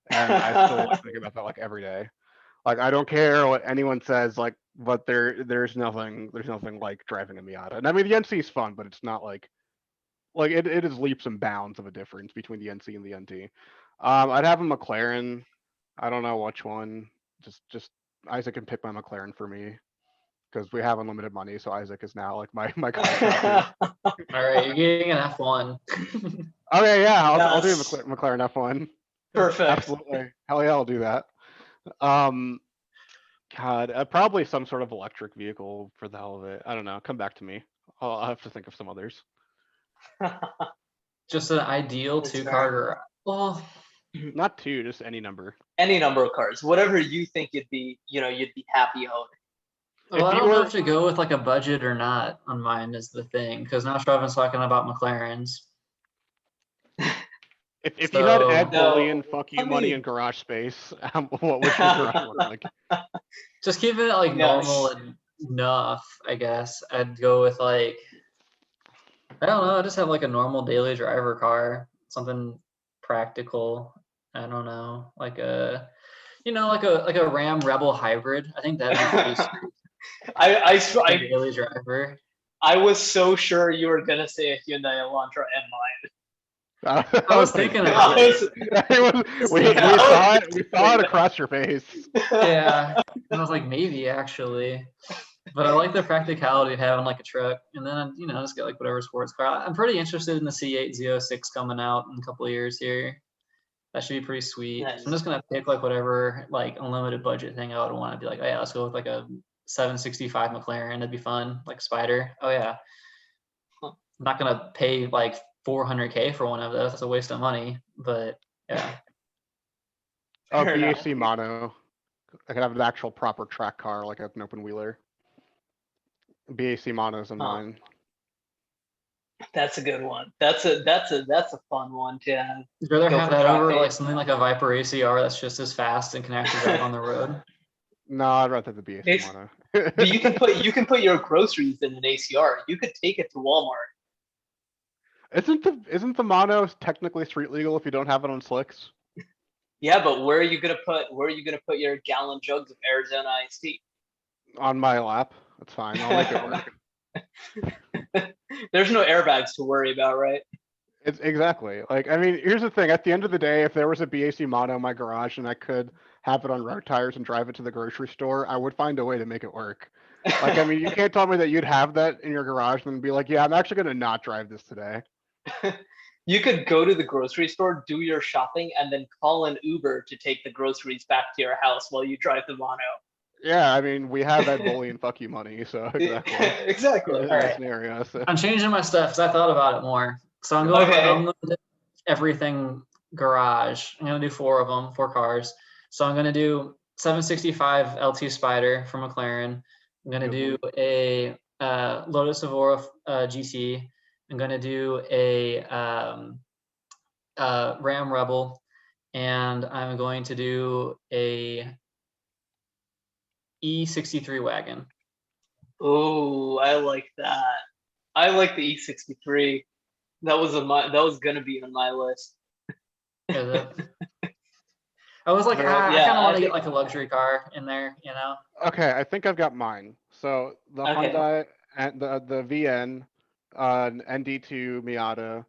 and I still like think about that like every day. Like I don't care what anyone says, like, but there's nothing like driving a Miata. And I mean the NC is fun, but it's not like it is leaps and bounds of a difference between the NC and the NT. I'd have a McLaren. I don't know which one. Just Isaac can pick my McLaren for me because we have unlimited money. So Isaac is now like my contractor. All right, you're getting an F1. Okay, yeah, I'll do Yes. McLaren F1. Perfect. Absolutely, hell yeah, I'll do that. Um, God, probably some sort of electric vehicle for the hell of it. I don't know. Come back to me. I'll have to think of some others. Just an ideal That's two-car fair. garage. Well, Not two, just any number. Any number of cars, whatever you think you'd be happy owning. well, I you don't know were- if to go with like a budget or not on mine is the thing, because now Shravan's talking about McLarens. If you had Ed So, Bullion, fuck you I money mean- in garage space, what would your garage look like? Just keeping it like Yes. normal enough, I guess. I'd go with like, I don't know, I just have like a normal daily driver car, something practical. I don't know, like a, like a Ram Rebel hybrid. I think that'd be pretty sweet. A daily driver. I was so sure you were gonna say a Hyundai Elantra and mine. I was thinking about it. We saw it across your face. Yeah, and I was like, maybe actually, but I like the practicality of having like a truck, and then just get like whatever sports car. I'm pretty interested in the C8 Z06 coming out in a couple of years here. That should be pretty sweet. Nice. So I'm just gonna pick like whatever like unlimited budget thing I would want to be like, oh yeah, let's go with like a 765 McLaren. That'd be fun, like Spider. Oh yeah. I'm not gonna pay like 400K for one of those. That's a waste of money. But yeah. Oh, Fair enough. BAC mono. I could have an actual proper track car, like an open wheeler. BAC monos in mine. That's a good one. That's a fun one to have. You'd rather Go have for that track over like days. something like a Viper ACR that's just as fast and can actually drive on the road. No, I'd rather the BAC It's- mono. But you can put your groceries in an ACR. You could take it to Walmart. Isn't the mono technically street legal if you don't have it on slicks? Yeah, but where are you gonna put your gallon jugs of Arizona iced tea? On my lap. That's fine. I'll make it work. There's no airbags to worry about, right? It's exactly like, I mean, here's the thing. At the end of the day, if there was a BAC mono in my garage and I could have it on road tires and drive it to the grocery store, I would find a way to make it work. Like, I mean, you can't tell me that you'd have that in your garage and be like, yeah, I'm actually gonna not drive this today. You could go to the grocery store, do your shopping, and then call an Uber to take the groceries back to your house while you drive the mono. Yeah, I mean, we have that bully and fuck you money, so exactly. Exactly. In All that right. scenario, so. I'm changing my stuff because I thought about it more. So I'm going Okay. with unlimited everything garage. I'm gonna do 4 of them, 4 cars. So I'm gonna do 765 LT Spider from McLaren. I'm gonna do a Lotus Evora GT. I'm gonna do a Ram Rebel, and I'm going to do a E63 wagon. Oh, I like that. I like the E63. That was gonna be on my list. Is it? I was like, Very- I yeah, kind of I want to think- get like a luxury car in there, Okay, I think I've got mine. So the Okay. Hyundai and the VN, ND2 Miata,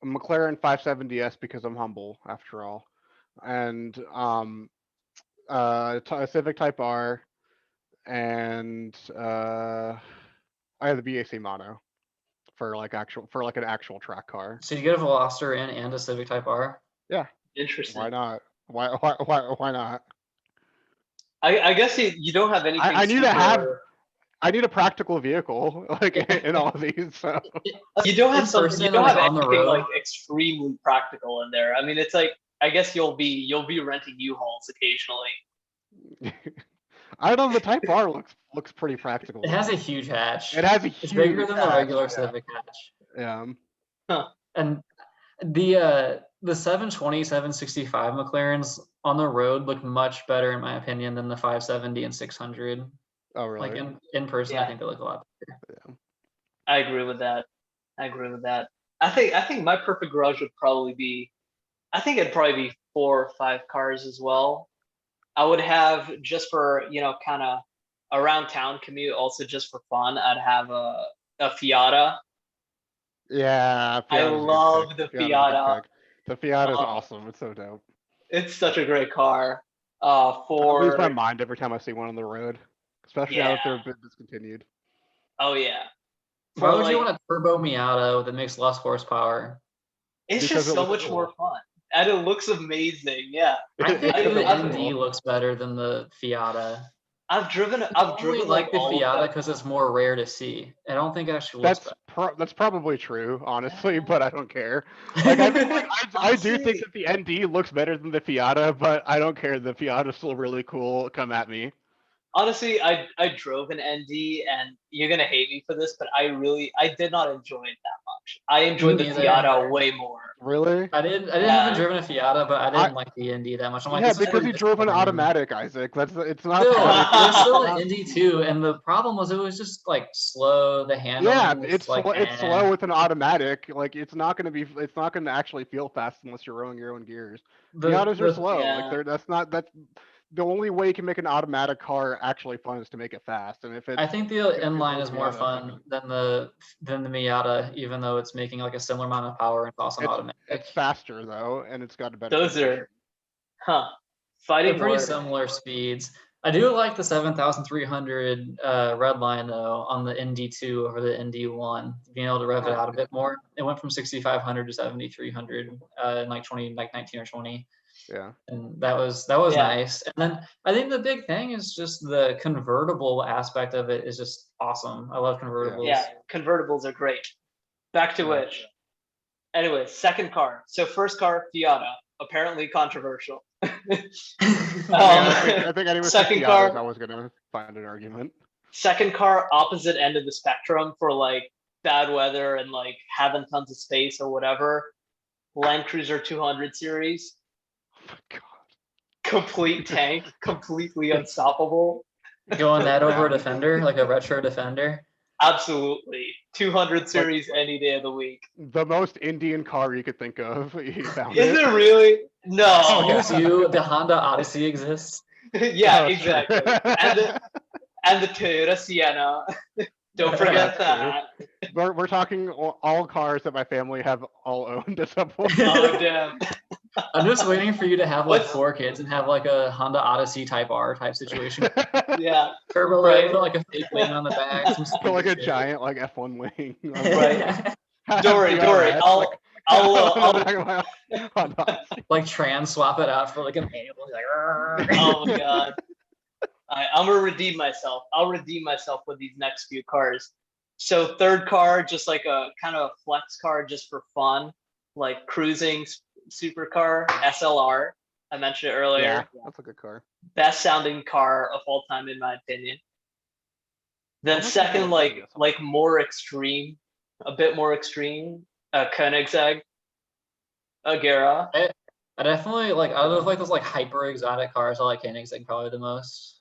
McLaren 570S because I'm humble after all, and a Civic Type R, and I have the BAC mono for like an actual track car. So you get a Veloster in and a Civic Type R. Interesting. Why not? Why not? I guess you don't have anything. I need to have- super- I need a practical vehicle like in all of these. So. You don't have in something. person, You don't like, have on the anything road. like extremely practical in there. I mean, it's like I guess you'll be renting U-Hauls occasionally. I don't know. The Type R looks pretty practical. It has a huge hatch. It has a It's bigger huge than the hatch, regular yeah. Civic hatch. Yeah. And the 720, 765 McLarens on the road look much better in my opinion than the 570 and 600. Oh really? Like in person, I Yeah. think they look a lot better. I agree with that. I agree with that. I think my perfect garage would probably be. I think it'd probably be 4 or 5 cars as well. I would have just for kind of around town commute, also just for fun. I'd have a Fiata. Yeah, I Fiata's a good love pick. the Fiata's a good Fiata. pick. The Fiata's Um, awesome. It's so dope. it's such a great car. I lose my For mind every time I see one on the road, especially now yeah, that they're a bit discontinued. oh yeah. Why For would you like, want a turbo Miata that makes less horsepower? it's Because just it so looks much cool. more fun, and it looks amazing. Yeah, I think Because the it looks ND cool. looks better than the Fiata. I've driven I only like like the all of Fiata them. because it's more rare to see. I don't think it actually looks That's probably true, honestly, but I don't care. Like I mean, like, I do think Honestly, that the ND looks better than the Fiata, but I don't care. The Fiata's still really cool. Come at me. honestly, I drove an ND, and you're gonna hate me for this, but I did not enjoy it that much. I Me enjoyed the neither. Fiata way more. Really? I didn't even Yeah. driven a Fiata, but I I didn't like the ND that much. I'm like, yeah, this is because really he drove an disappointing. automatic, Isaac. It's not Still, fun. it was still It's not- an Indy too, and the problem was it was just like slow. The Yeah, handling was like, it's slow with an automatic. Like it's not gonna actually feel fast unless you're rolling your own gears. Miatas are the slow. Like Yeah. that's the only way you can make an automatic car actually fun is to make it fast. And if I it's think the gonna feel inline like is more Miata, fun than the Miata, even though it's making like a similar amount of power and it's also an automatic. it's faster though, and it's got a better Those transmission. are They're fighting pretty words. similar speeds. I do like the 7,300 red line though on the ND2 over the ND1, being able to rev it Huh. out a bit more. It went from 6,500 to 7,300 in like 19 or 20. Yeah. And that was Yeah. nice. And then I think the big thing is just the convertible aspect of it is just awesome. I love convertibles. Yeah, convertibles are great. Back to Yeah. which. Anyway, second car. So first car, Fiata. Apparently controversial. I think anyone said second Fiatas, car. I was gonna find an argument. Second car, opposite end of the spectrum for like bad weather and like having tons of space or whatever. Land Cruiser 200 series. Oh my god. Complete tank, completely unstoppable. Going that over a Defender, like a retro Defender. Absolutely. 200 series any day of the week. The most Indian car you could think of. You found Is it. it really? No. Excuse you, the Honda Odyssey exists. Yeah, Oh, exactly. true. And the Toyota Sienna. Don't forget That's that. We're talking all cars that my family have all owned at some point. Oh damn. I'm just waiting for you to have like What's- 4 kids and have like a Honda Odyssey Type R type situation. Yeah. Turbo Right. light, put like a fake wing on the back. Some Put like a stupid shit. giant like F1 wing. Right. Have Don't worry, DRS, I'll Like trans swap it out for like a manual. Like, oh my god. I'm gonna redeem myself. I'll redeem myself with these next few cars. So third car, just like a kind of a flex car just for fun, like cruising supercar, SLR. I mentioned it earlier. Yeah, that's a good car. Best sounding car of all time in my opinion. Then much is second, that like SLR? more extreme, a bit more extreme, Koenigsegg, Agera. I definitely like out of like those like hyper exotic cars, I like Koenigsegg probably the most.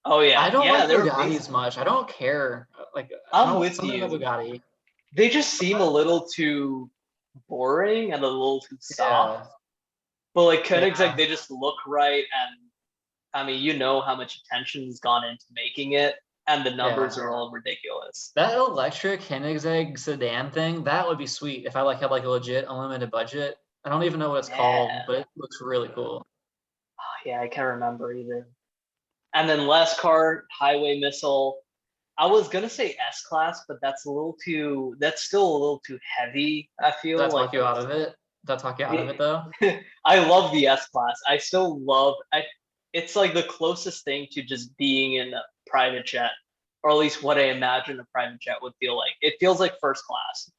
Oh yeah, I don't yeah, like they're Bugattis amazing. much. I don't care. Like I'm I don't with something you. about Bugatti. They just seem a little too boring and a little too soft. Yeah. But like Koenigsegg, Yeah. they just look right, and I mean, you know how much attention's gone into making it, and the numbers are all ridiculous. That electric Koenigsegg sedan thing, that would be sweet if I like had like a legit unlimited budget. I don't even know what it's called, Yeah. but it looks really cool. Oh, yeah, I can't remember either. And then last car, Highway Missile. I was gonna say S class, but that's still a little too heavy. I feel Does that like talk you out of it? Does that talk you out of it though? I love the S class. I still love. It's like the closest thing to just being in a private jet, or at least what I imagine a private jet would feel like. It feels like first class.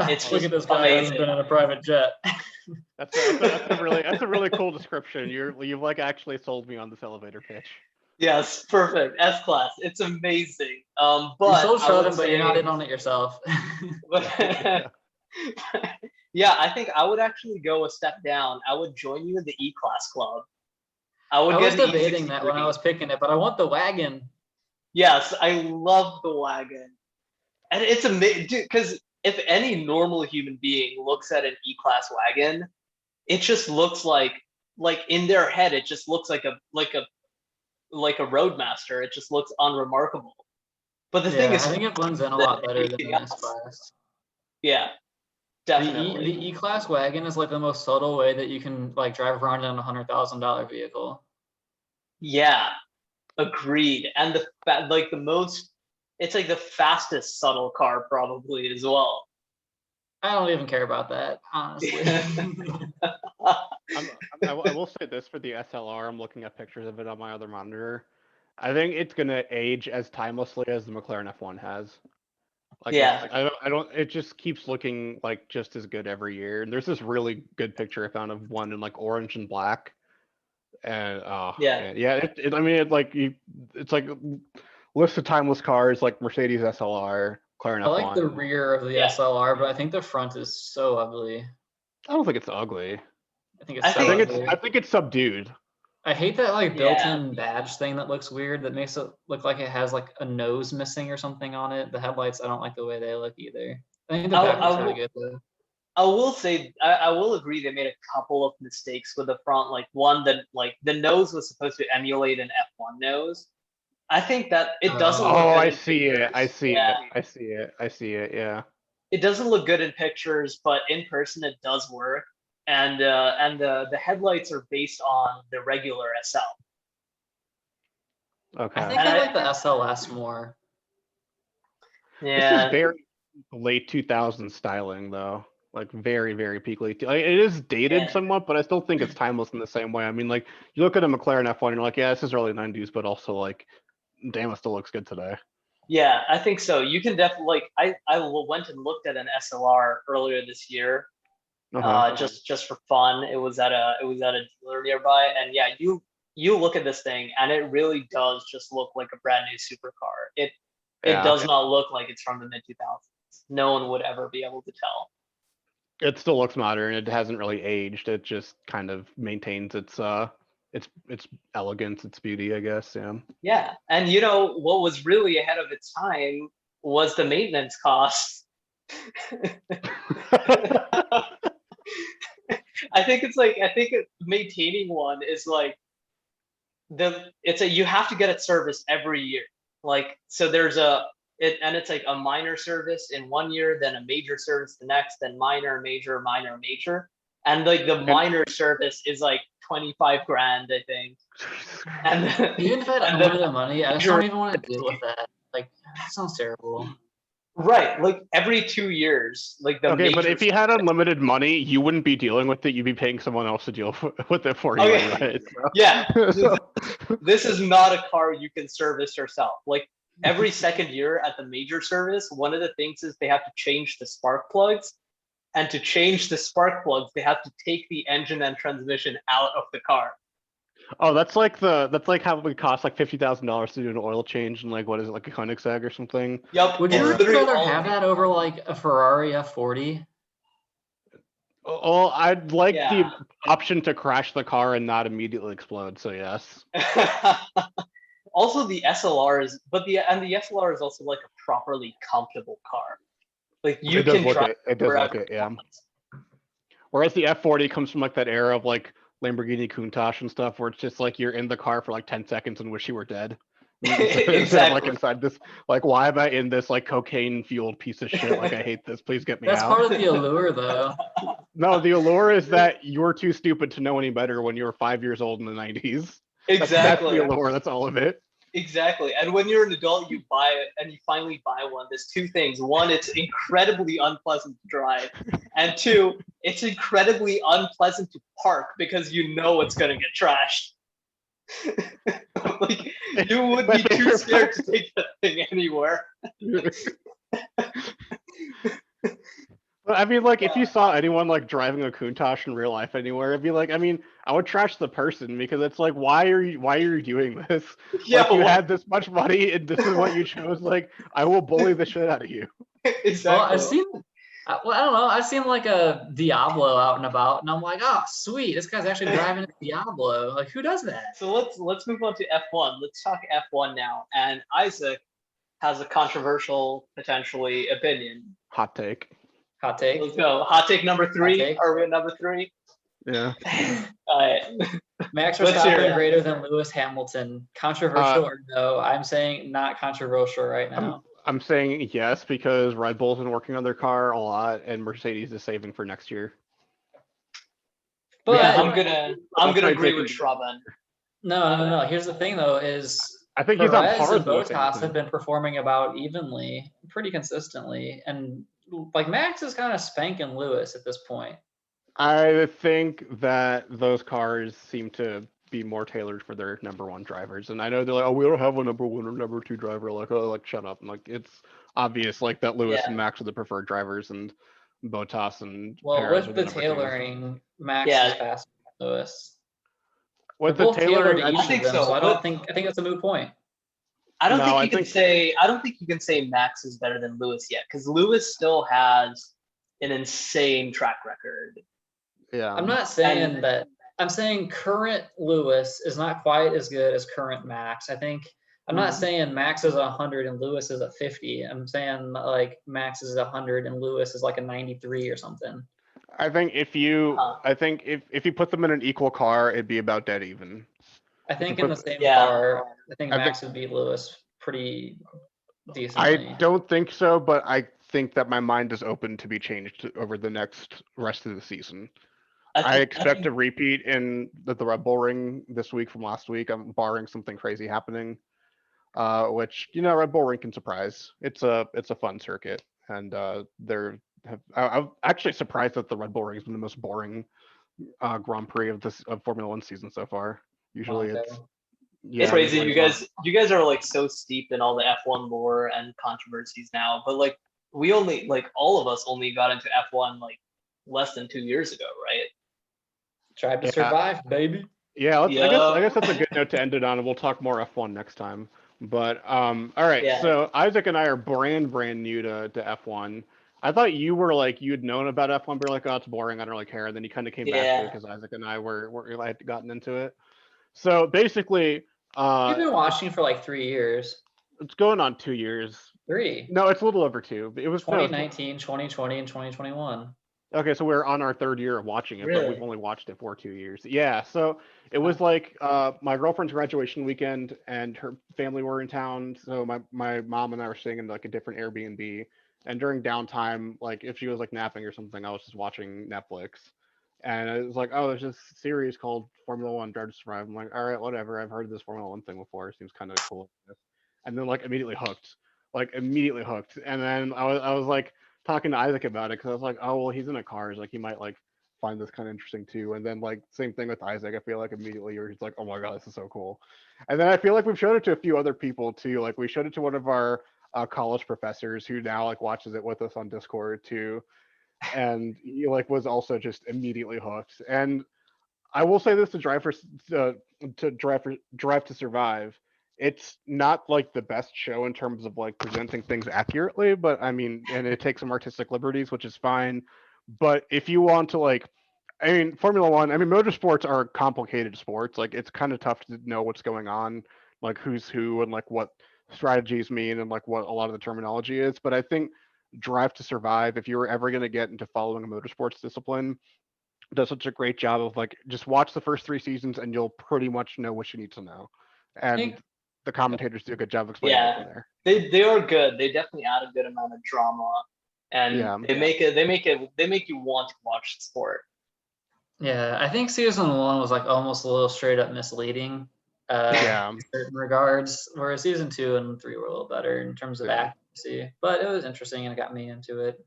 It's Look just at this guy who hasn't amazing. been in a private jet. That's a really cool description. You've like actually sold me on this elevator pitch. Yes, perfect. S class. It's amazing. But You still I showed would him, but you're not say- in on it yourself. Yeah, I think I would actually go a step down. I would join you in the E class club. I would I was get an debating that when I E63. was picking it, but I want the wagon. Yes, I love the wagon. And it's amazing, because if any normal human being looks at an E-Class wagon, it just looks like in their head, it just looks like a Roadmaster. It just looks unremarkable. But the thing Yeah, is, I think it blends in a lot better than the S-Class. yeah, The definitely. E-Class wagon is like the most subtle way that you can like drive around in a $100,000 vehicle. Yeah, agreed. And like the most, it's like the fastest subtle car probably as well. I don't even care about that, honestly. I will say this for the SLR. I'm looking at pictures of it on my other monitor. I think it's gonna age as timelessly as the McLaren F1 has. Like Yeah. I don't. It just keeps looking like just as good every year. And there's this really good picture I found of one in like orange and black. And Yeah. man, yeah. I mean, it's like list of timeless cars like Mercedes SLR, McLaren I like the F1. rear of the Yeah. SLR, but I think the front is so ugly. I don't think it's ugly. I think it's I so think ugly. I think it's subdued. I hate that like Yeah. built-in badge thing that looks weird. That makes it look like it has like a nose missing or something on it. The headlights, I don't like the way they look either. I think the back looks really good though. I will say I will agree they made a couple of mistakes with the front. Like one that like the nose was supposed to emulate an F1 nose. I think that it doesn't look Oh, good I in see it. I pictures. see Yeah. it. I see it. I see it. Yeah. It doesn't look good in pictures, but in person it does work. And the headlights are based on the regular SL. Okay. I think I like the SLS more. This is Yeah. very late 2000s styling, though. Like very, very peak late. Like, it is dated Yeah. somewhat, but I still think it's timeless in the same way. I mean, like you look at a McLaren F1, and you're like, yeah, this is early 90s, but also like, damn, it still looks good today. Yeah, I think so. You can definitely like I went and looked at an SLR earlier this year, just for fun. It was at a dealer nearby, and yeah, you look at this thing, and it really does just look like a brand new supercar. It Yeah. does not look like it's from the mid 2000s. No one would ever be able to tell. It still looks modern. It hasn't really aged. It just kind of maintains its elegance, its beauty, I guess. Yeah. Yeah, and you know what was really ahead of its time was the maintenance costs. I think maintaining one is like you have to get it serviced every year. Like so there's it's like a minor service in 1 year, then a major service the next, then minor, major, minor, major. And like the minor service is like 25 grand, I think. And even if I had unlimited money, I just don't even want to deal with that. Like that sounds terrible. Right, like every 2 years, like the Okay, but major if you had unlimited money, you wouldn't be dealing with it. You'd be paying someone else to deal with it for you. Okay. Anyway, so. Yeah, So- this is not a car you can service yourself. Like every second year at the major service, one of the things is they have to change the spark plugs. And to change the spark plugs, they have to take the engine and transmission out of the car. Oh, that's like how it would cost like $50,000 to do an oil change and like what is it, like a Koenigsegg or something? Yep. Would it's you literally rather all have that over like a Ferrari F40? Oh, I'd like Yeah. the option to crash the car and not immediately explode. So yes. Also, the SLR is, the SLR is also like a properly comfortable car. Like you It does can look drive it. It does wherever look it. you Yeah. want. Whereas the F40 comes from like that era of like Lamborghini Countach and stuff, where it's just like you're in the car for like 10 seconds and wish you were dead. Instead of, Exactly. like inside this, like why am I in this like cocaine fueled piece of shit? Like I hate this. Please get me That's out. part of the allure, though. No, the allure is that you were too stupid to know any better when you were 5 years old in the 90s. That's Exactly. the allure. That's all of it. Exactly. And when you're an adult, you buy it and you finally buy one. There's two things. One, it's incredibly unpleasant to drive. And two, it's incredibly unpleasant to park because you know it's going to get trashed. Like, you would be too scared to take that thing anywhere. I mean, like, if you saw anyone like driving a Countach in real life anywhere, it'd be like, I mean, I would trash the person because it's like, why are you doing this? Yeah, like, you had this much money and this is what you chose. Like, I will bully the shit out of you. Exactly. Well, I don't know. I've seen like a Diablo out and about, and I'm like, oh, sweet, this guy's actually driving a Diablo. Like, who does that? So let's move on to F1. Let's talk F1 now. And Isaac, has a controversial, potentially, opinion. Hot take. Hot take. Let's go. Hot take number 3. take. Are we at number 3? Yeah. All right. Max Let's hear Verstappen it. greater than Lewis Hamilton. Controversial or no? I'm saying not controversial right now. I'm saying yes because Red Bull's been working on their car a lot, and Mercedes is saving for next year. But Yeah, I'm gonna agree with taking- Shravan. no. Here's the thing though: is I think he's on Perez par and with Lewis Bottas Hamilton. have been performing about evenly, pretty consistently, and like Max is kind of spanking Lewis at this point. I think that those cars seem to be more tailored for their number 1 drivers, and I know they're like, oh, we don't have a number 1 or number 2 driver. Like, oh, like shut up. And like, it's obvious, like that Lewis Yeah. and Max are the preferred drivers, and Bottas and Well, Perez are with the the number 2s. tailoring, Max Yeah. is faster than Lewis. With They're the both tailored tailoring, to I each think of them, so, so I but- think that's a moot point. I don't No, think I you can think- say I don't think you can say Max is better than Lewis yet, because Lewis still has an insane track record. yeah. I'm not saying And- that. I'm saying current Lewis is not quite as good as current Max. I'm not Mhm. saying Max is 100 and Lewis is a 50. I'm saying like Max is 100 and Lewis is like a 93 or something. I think if you, Huh. I think if you put them in an equal car, it'd be about dead even. I think you in the put- same Yeah. car, I think I think- Max would beat Lewis pretty decently. I don't think so, but I think that my mind is open to be changed over the next rest of the season. I expect a repeat in the Red Bull Ring this week from last week. I'm barring something crazy happening, which Red Bull Ring can surprise. It's a fun circuit, and I'm actually surprised that the Red Bull Ring has been the most boring Grand Prix of Formula One season so far. Usually Monaco. it's It's crazy. usually You guys are like so steeped in all the F1 lore and controversies now, but like we only like all of us only got into F1 like less than 2 years ago, right? Tried to Yeah. survive, baby. Yeah, I Yeah. guess that's a good note to end it on, and we'll talk more F1 next time. But all right, Yeah. so Isaac and I are brand new to F1. I thought you were like you'd known about F1, but you're like, oh, it's boring. I don't really care. And then you kind of came back to Yeah. it because Isaac and I had gotten into it. So basically, You've been watching for like 3 years. it's going on 2 years. 3. No, it's a little over 2. It was 2019, 2020, and 2021. Okay, so we're on our 3rd year of watching it, but Really? we've only watched it for 2 years. Yeah, so it was like my girlfriend's graduation weekend, and her family were in town. So my mom and I were staying in like a different Airbnb, and during downtime, like if she was like napping or something, I was just watching Netflix, and it was like, oh, there's this series called Formula One Drive to Survive. I'm like, all right, whatever. I've heard of this Formula One thing before. Seems kind of cool. And then like immediately hooked, and then I was like talking to Isaac about it because I was like, oh well, he's in a car, like he might like find this kind of interesting too. And then like same thing with Isaac. I feel like immediately you're just like, oh my god, this is so cool. And then I feel like we've showed it to a few other people too. Like we showed it to one of our college professors who now like watches it with us on Discord too, and he like was also just immediately hooked. And I will say this to Drive to Survive. It's not like the best show in terms of like presenting things accurately, but I mean, and it takes some artistic liberties, which is fine. But if you want to like, I mean, Formula One, I mean, motorsports are complicated sports. Like it's kind of tough to know what's going on, like who's who and like what strategies mean and like what a lot of the terminology is. But I think Drive to Survive, if you were ever going to get into following a motorsports discipline, does such a great job of like just watch the first 3 seasons and you'll pretty much know what you need to know. And think- the commentators do a good job explaining Yeah. it from there. They are good. They definitely add a good amount of drama, and Yeah. they make you want to watch the sport. Yeah, I think season 1 was like almost a little straight up misleading. Yeah. In certain regards, whereas season 2 and 3 were a little better in terms of Yeah. accuracy. But it was interesting and it got me into it.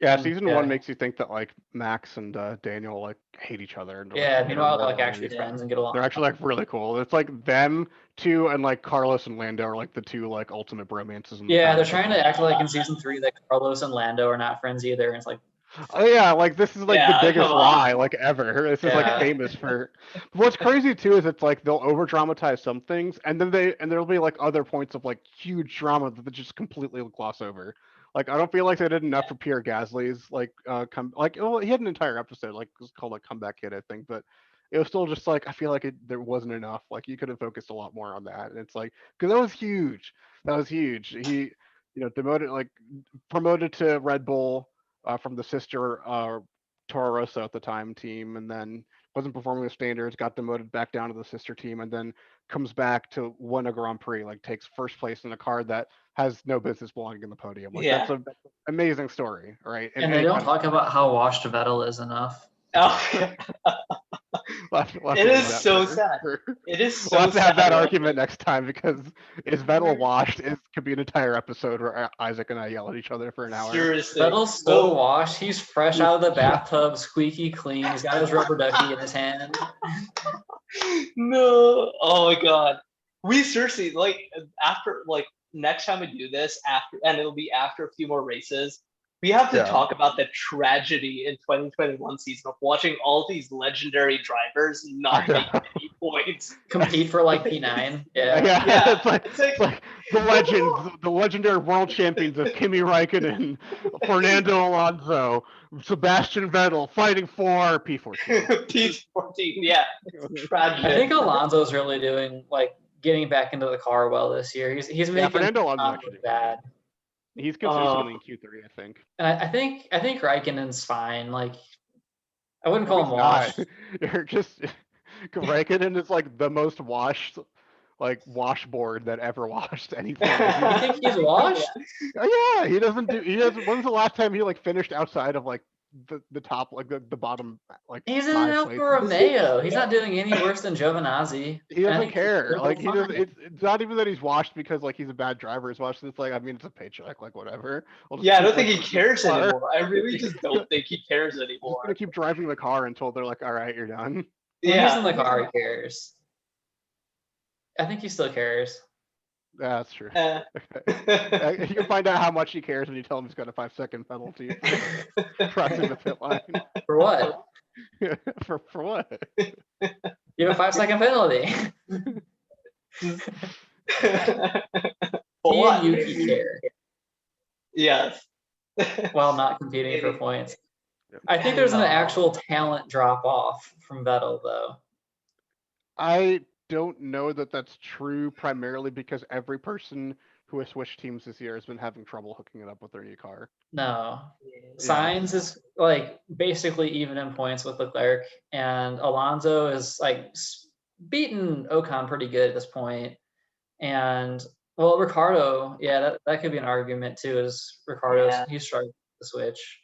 Yeah, And, season yeah. 1 makes you think that like Max and Daniel like hate each other. And, like, Yeah, get meanwhile they're along, like actually and Yeah. friends and get along. they're actually like really cool. It's like them two and like Carlos and Lando are like the two like ultimate bromances. In the Yeah, they're past. trying to act like in season 3 that Carlos and Lando are not friends either. And it's like, Oh yeah, like this is like Yeah, the biggest come on. lie like ever. This is like Yeah. famous for. What's crazy too is it's like they'll over dramatize some things, and then there'll be like other points of like huge drama that they just completely gloss over. Like I don't feel like they did enough for Pierre Gasly's like come like, well, he had an entire episode like it was called like Comeback Kid, I think, but it was still just like I feel like there wasn't enough. Like you could have focused a lot more on that. And it's like because that was huge. That was huge. He, demoted like promoted to Red Bull from the sister Toro Rosso at the time team, and then wasn't performing the standards. Got demoted back down to the sister team, and then comes back to win a Grand Prix. Like takes first place in a car that has no business belonging in the podium. Like Yeah. that's an amazing story, right? In And they any don't kind talk about how washed Vettel is enough. Oh, we'll have it to is leave that so for- sad. for- It is so We'll have to have that sad, right? argument next time because is Vettel washed? It could be an entire episode where Isaac and I yell at each other for an hour. Seriously. Vettel's so washed. He's fresh out of the bathtub, squeaky clean. He's got his rubber ducky in his hand. No. Oh my god. We seriously after next time we do this and it'll be after a few more races. We have to Yeah. talk about the tragedy in 2021 season of watching all these legendary drivers not make any points. Compete for like P9. Yeah. Yeah. It's like the legends, the legendary world champions of Kimi Raikkonen, Fernando Alonso, Sebastian Vettel fighting for P14. P14, yeah. Tragic. I think Alonso's really doing getting back into the car well this year. He's making Fernando Alonso Tom actually look did bad. He's consistently in Q3, I think. And I think Raikkonen's fine. Like I wouldn't call him He's washed. not. You're just Raikkonen is like the most washed, washboard that ever washed anything. You think he's washed? Yeah, he doesn't do. He doesn't. When's the last time he finished outside of the top, the bottom, He's in 5 an Alfa places? Romeo. He's not doing any worse than Giovinazzi. He And I doesn't think care. they're He fine. doesn't. It's not even that he's washed because he's a bad driver. He's washed. It's it's a paycheck. Whatever. We'll just Yeah, I don't keep, think he cares car. anymore. I really just don't think he cares He's just anymore. gonna keep driving the car until they're like, all right, you're done. When he's in Yeah. the car, he cares. I think he still cares. Yeah, that's true. Uh, You can find out how much he cares when you tell him he's got a 5-second penalty for crossing the pit line. For what? for what? You have a 5-second penalty. For He what? and Yuki care Yes. while not competing for points. I think there's an actual talent drop off from Vettel, though. I don't know that that's true, primarily because every person who has switched teams this year has been having trouble hooking it up with their new car. No. Sainz is basically even in points with Leclerc, and Alonso is beaten Ocon pretty good at this point. And Ricardo, yeah, that could be an argument too. Is Ricardo's he's struggling to switch.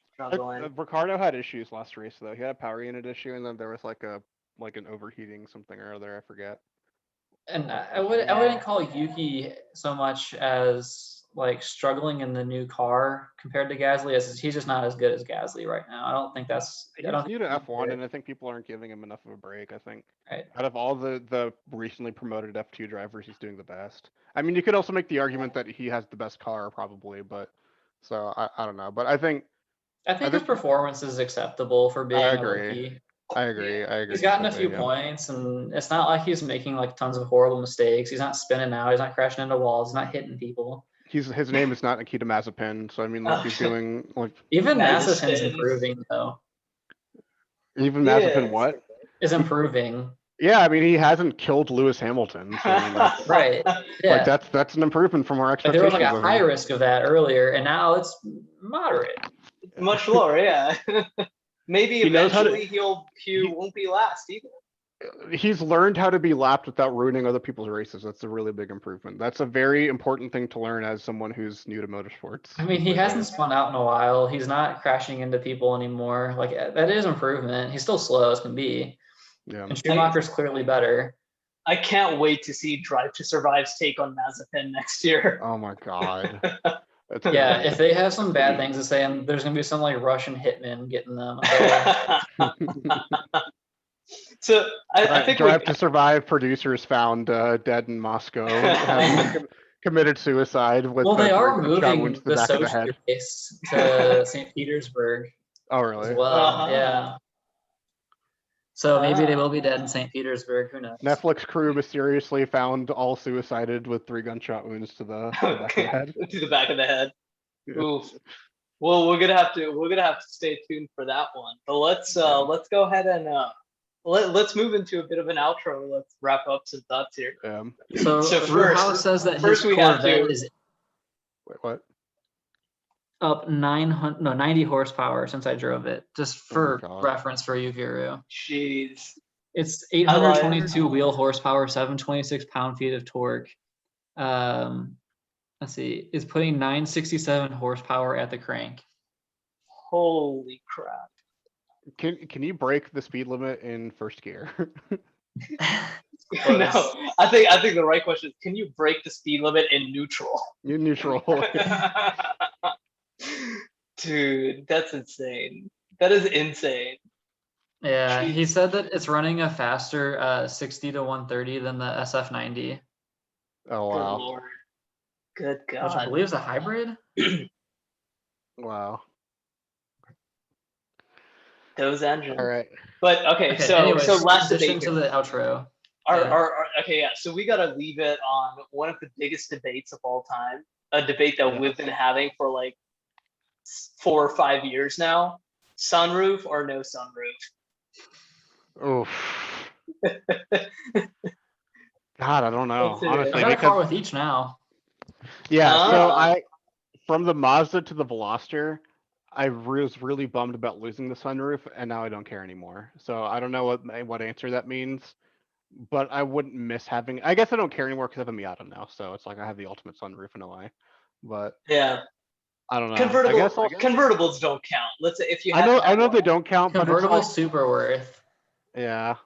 Ricardo had issues last race though. He had a power unit issue, and then there was an overheating something or other. I forget. And I wouldn't call Yuki so much as struggling in the new car compared to Gasly, as he's just not as good as Gasly right now. I don't think that's. He's new to F1, and I think people aren't giving him enough of a break. I think out of all the recently promoted F2 drivers, he's doing the best. I mean, you could also make the argument that he has the best car, probably, but so I don't know. But I think his performance is acceptable for being a rookie. I agree. He's gotten a few points, and it's not like he's making tons of horrible mistakes. He's not spinning out. He's not crashing into walls. He's not hitting people. His name is not Nikita Mazepin, so I mean, he's doing even Mazepin's improving though. Even Mazepin, what is improving? Yeah, I mean, he hasn't killed Lewis Hamilton, so I mean, right? Yeah, that's an improvement from our expectations. There was a high risk of that earlier, and now it's moderate. Much lower, yeah. Maybe eventually he won't be last either. He's learned how to be lapped without ruining other people's races. That's a really big improvement. That's a very important thing to learn as someone who's new to motorsports. I mean, he hasn't spun out in a while. He's not crashing into people anymore. That is improvement. He's still slow as can be. Yeah. And Schumacher's clearly better. I can't wait to see Drive to Survive's take on Mazepin next year. Oh my god. Yeah, if they have some bad things to say, and there's gonna be some Russian hitman getting them. So I think Drive to Survive producers found dead in Moscow, having committed suicide. With they are moving the the back of the Sochi head. base to St. Petersburg. Oh really? As well, yeah. So maybe they will be dead in St. Petersburg. Who knows? Netflix crew mysteriously found all suicided with 3 gunshot wounds to the back of the head. To the back of the head. Oof. Well, we're gonna have to stay tuned for that one. But let's go ahead and let's move into a bit of an outro. Let's wrap up some thoughts here. So, So Ruhal says that his we have Corvette to- is Wait, what? up 90 horsepower since I drove it. Just for God. reference for you, Viru. Jeez. It's lied. 822 wheel horsepower, 726 pound-feet of torque. Let's see, it's putting 967 horsepower at the crank. Holy crap. Can you break the speed limit in first gear? No, I think the right question is, can you break the speed limit in neutral? You neutral. Dude, that's insane. That is insane. Yeah, he Jeez. said that it's running a faster 60 to 130 than the SF90, Oh Good wow. lord. Good which I God. believe is a hybrid. Wow. Those engines. All right. But okay, Okay, so anyways, last transition debate to here. the outro. Okay, yeah. So we gotta leave it on one of the biggest debates of all time. A debate that we've been having for like 4 or 5 years now. Sunroof or no sunroof? Oof. God, I don't know. Let's do it. I Honestly, got a car because with each now. yeah, so Ah. from the Mazda to the Veloster, I was really bummed about losing the sunroof, and now I don't care anymore. So I don't know what answer that means, but I wouldn't miss having. I guess I don't care anymore because I have a Miata now, so it's like I have the ultimate sunroof in a way. But Yeah. I don't know. I guess Convertibles don't count. Let's say if you I had know to have they one. don't count, but it's Convertible like super worth. yeah,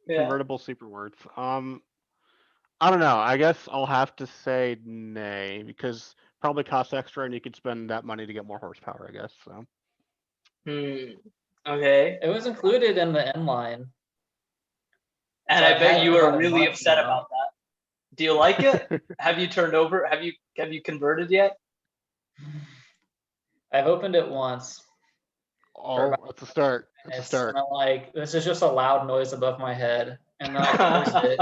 Yeah. convertible super worth. I don't know. I guess I'll have to say nay because probably costs extra, and you could spend that money to get more horsepower. I guess so. Okay. It was included in the N line. And So I I've had bet it you for are about a really month upset now. about that. Do you like it? Have you turned over? Have you converted yet? I've opened it once. Oh, that's a start. That's a start. And I'm like, this is just a loud noise above my head. And then I closed it.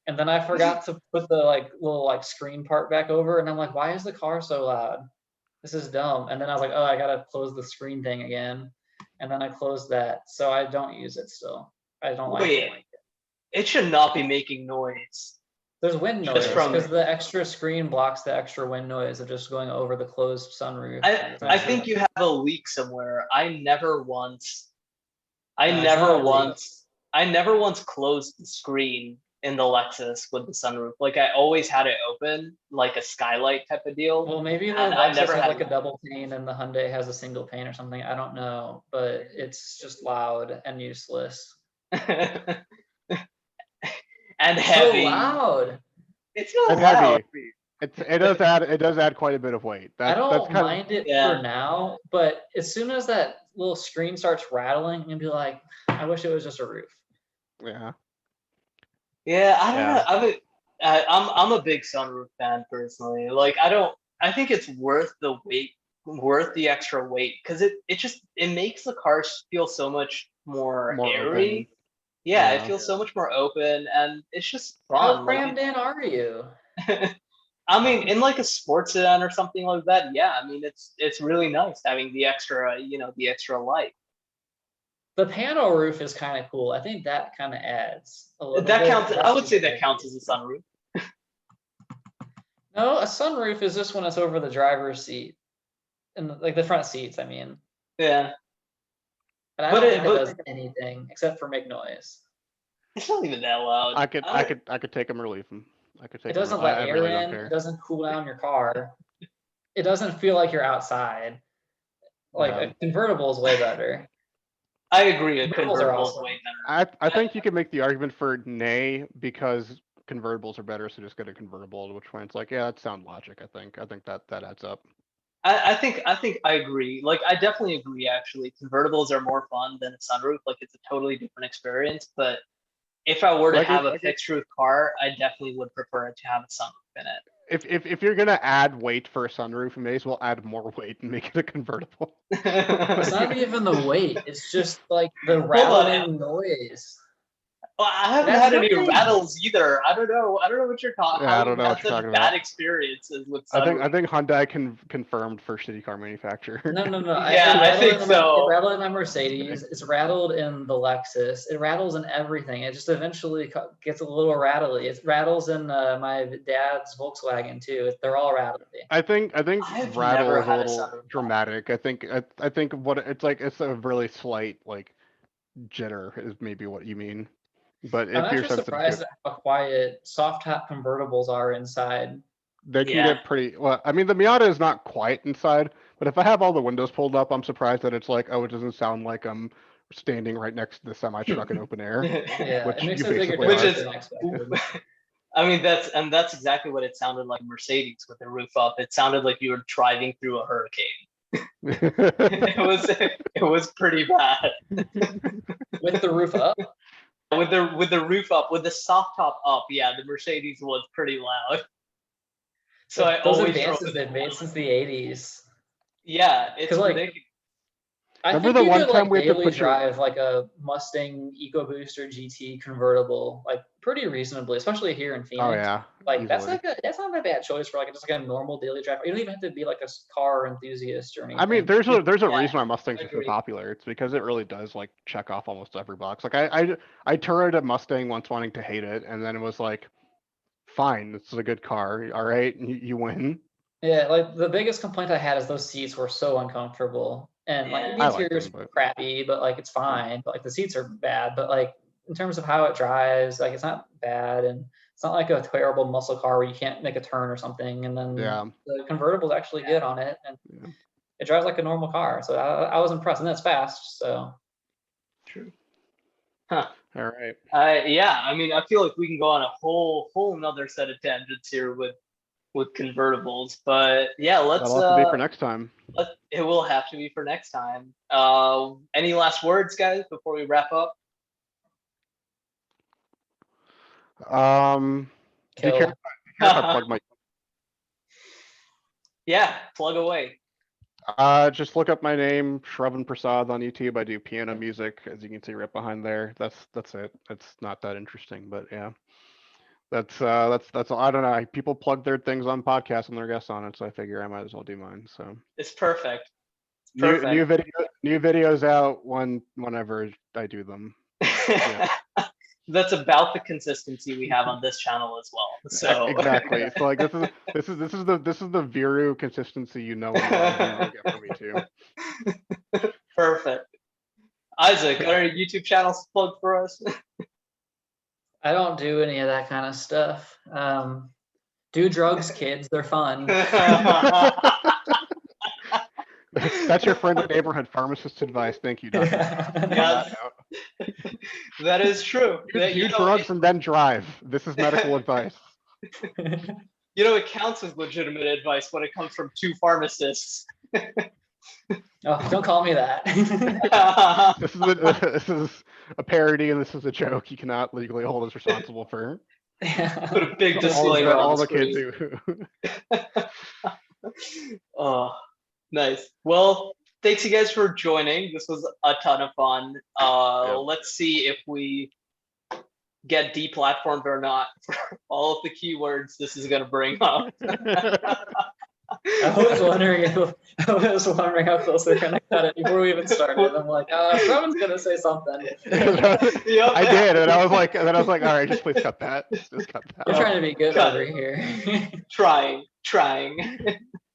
And then I forgot to put the little screen part back over. And I'm like, why is the car so loud? This is dumb. And then I was like, oh, I gotta close the screen thing again. And then I closed that. So I don't use it still. I don't like Wait. it. It should not be making noise. There's wind Just noise from- because the extra screen blocks the extra wind noise of just going over the closed sunroof. I think you have a leak somewhere. I never once No, it's not a leak. I never once closed the screen in the Lexus with the sunroof. Like I always had it open, like a skylight type of deal. Well, maybe the And I Lexus never has had like a one. double pane and the Hyundai has a single pane or something. I don't know, but it's just loud and useless. And So heavy. loud. It's not It's loud. heavy. It does add quite a bit of weight. I don't that's kind of mind it Yeah. for now, but as soon as that little screen starts rattling, I'm gonna be like, I wish it was just a roof. yeah. Yeah, I don't know. I'm a big sunroof fan personally. Like I think it's worth the weight, worth the extra weight, because it makes the car feel so much more airy. Open. Yeah, it Yeah. feels so much more open, and it's just How fun. crammed in are you? I mean, in like a sports sedan or something like that, yeah. I mean, it's really nice having the extra, the extra light. The panel roof is kind of cool. I think that kind of adds a little That bit. counts. I would say that versus- counts as a sunroof. No, a sunroof is just when it's over the driver's seat, and like the front seats. I mean, Yeah, and I But don't it- think it but- does anything except for make noise. it's not even that loud. I could take them or leave them. I could take. It doesn't 'em or- let I air really don't in. care. It doesn't cool down your car. It doesn't feel like you're outside. Like Yeah. a convertible is way better. I agree. A Convertibles are convertible is awesome. way better. I think you can make the argument for nay because convertibles are better, so just get a convertible. Which one it's like, yeah, that's sound logic. I think that adds up. I think I agree. Like I definitely agree. Actually, convertibles are more fun than a sunroof. Like it's a totally different experience. But if I were to Like it- have a fixed roof car, I definitely would prefer it to have a sunroof in it. If you're gonna add weight for a sunroof, you may as well add more weight and make it a convertible. It's not even the weight. It's just like the on. rattling noise. Well, I haven't That's had any nothing. rattles either. I don't know. I don't know what you're talking. Yeah, I How don't you know had what you're such talking bad about. experiences with I Sunroof. think Hyundai confirmed for city car manufacturer. No, no, no. Yeah, I think It so. rattled in my Mercedes. It's rattled in the Lexus. It rattles in everything. It just eventually gets a little rattly. It rattles in my dad's Volkswagen too. They're all rattly. I think I've rattle never is a had a little Sunroof. dramatic. I think what it's like, it's a really slight like jitter is maybe what you mean. But I'm if you're actually sensitive to surprised it, at how quiet soft top convertibles are inside. they can Yeah. get pretty well. I mean, the Miata is not quiet inside, but if I have all the windows pulled up, I'm surprised that it's like, oh, it doesn't sound like I'm standing right next to the semi truck in open air, Yeah, which it makes you a bigger basically Which difference is, than expected. I mean, that's exactly what it sounded like Mercedes with the roof up. It sounded like you were driving through a hurricane. It was pretty bad. With the roof up. With the roof up, with the soft top up, yeah, the Mercedes was pretty loud. So I Those always drove advances it they've made down. since the 80s. Yeah, it's 'Cause, like, ridiculous. I Remember think the you one could time like we had to daily put your drive like a Mustang EcoBoost or GT convertible like pretty reasonably, especially here in oh Phoenix. yeah, Like that's easily. that's not a bad choice for like just like a normal daily drive. You don't even have to be like a car enthusiast or I mean, anything. there's a Yeah, reason why Mustangs I are so agree. popular. It's because it really does like check off almost every box. Like I toured a Mustang once wanting to hate it, and then it was like, fine, this is a good car. All right, you win. Yeah, like the biggest complaint I had is those seats were so uncomfortable. And like the Yeah. I like interior's them, but crappy, but like it's fine. But like the seats are bad. But like in terms of how it drives, like it's not bad and it's not like a terrible muscle car where you can't make a turn or something. And then yeah, the convertible's actually good on it and yeah. it drives like a normal car. So I was impressed. And it's fast. So True. Huh. All right. Yeah, I mean, I feel like we can go on a whole another set of tangents here with convertibles, but yeah, That'll have to be for next time. it will have to be for next time. Any last words, guys, before we wrap up? Do you care, kill. do you care if I plug my? Yeah, plug away. Just look up my name, Shravan Prasad on YouTube. I do piano music, as you can see right behind there. That's it. It's not that interesting, but yeah. That's all. I don't know. People plug their things on podcasts and their guests on it, so I figure I might as well do mine. So It's perfect. It's new perfect. new videos out whenever I do them. Yeah. That's about the consistency we have on this channel as well. So Exactly. So like this is the Viru consistency you know and love, and you'll get from me too. Perfect. Isaac, are your YouTube channels plugged for us? I don't do any of that kind of stuff. Do drugs, kids. They're fun. That's your friendly neighborhood pharmacist advice. Thank you, doctor. Yeah, that is true. Do drugs and then drive. This is medical advice. It counts as legitimate advice when it comes from two pharmacists. Oh, don't call me that. This is a parody and this is a joke. You cannot legally hold us responsible for Put a big all disclaimer the, on all the the kids screen. who. Oh, nice. Well, thanks you guys for joining. This was a ton of fun. Yep. Let's see if we get deplatformed or not for all of the keywords this is going to bring up. I was wondering how close they're gonna cut it before we even started. I'm like, someone's gonna say something. Yep. I did, and I was like, all right, just please cut that. Just cut that. We're trying to be good Cut over it. here. Trying.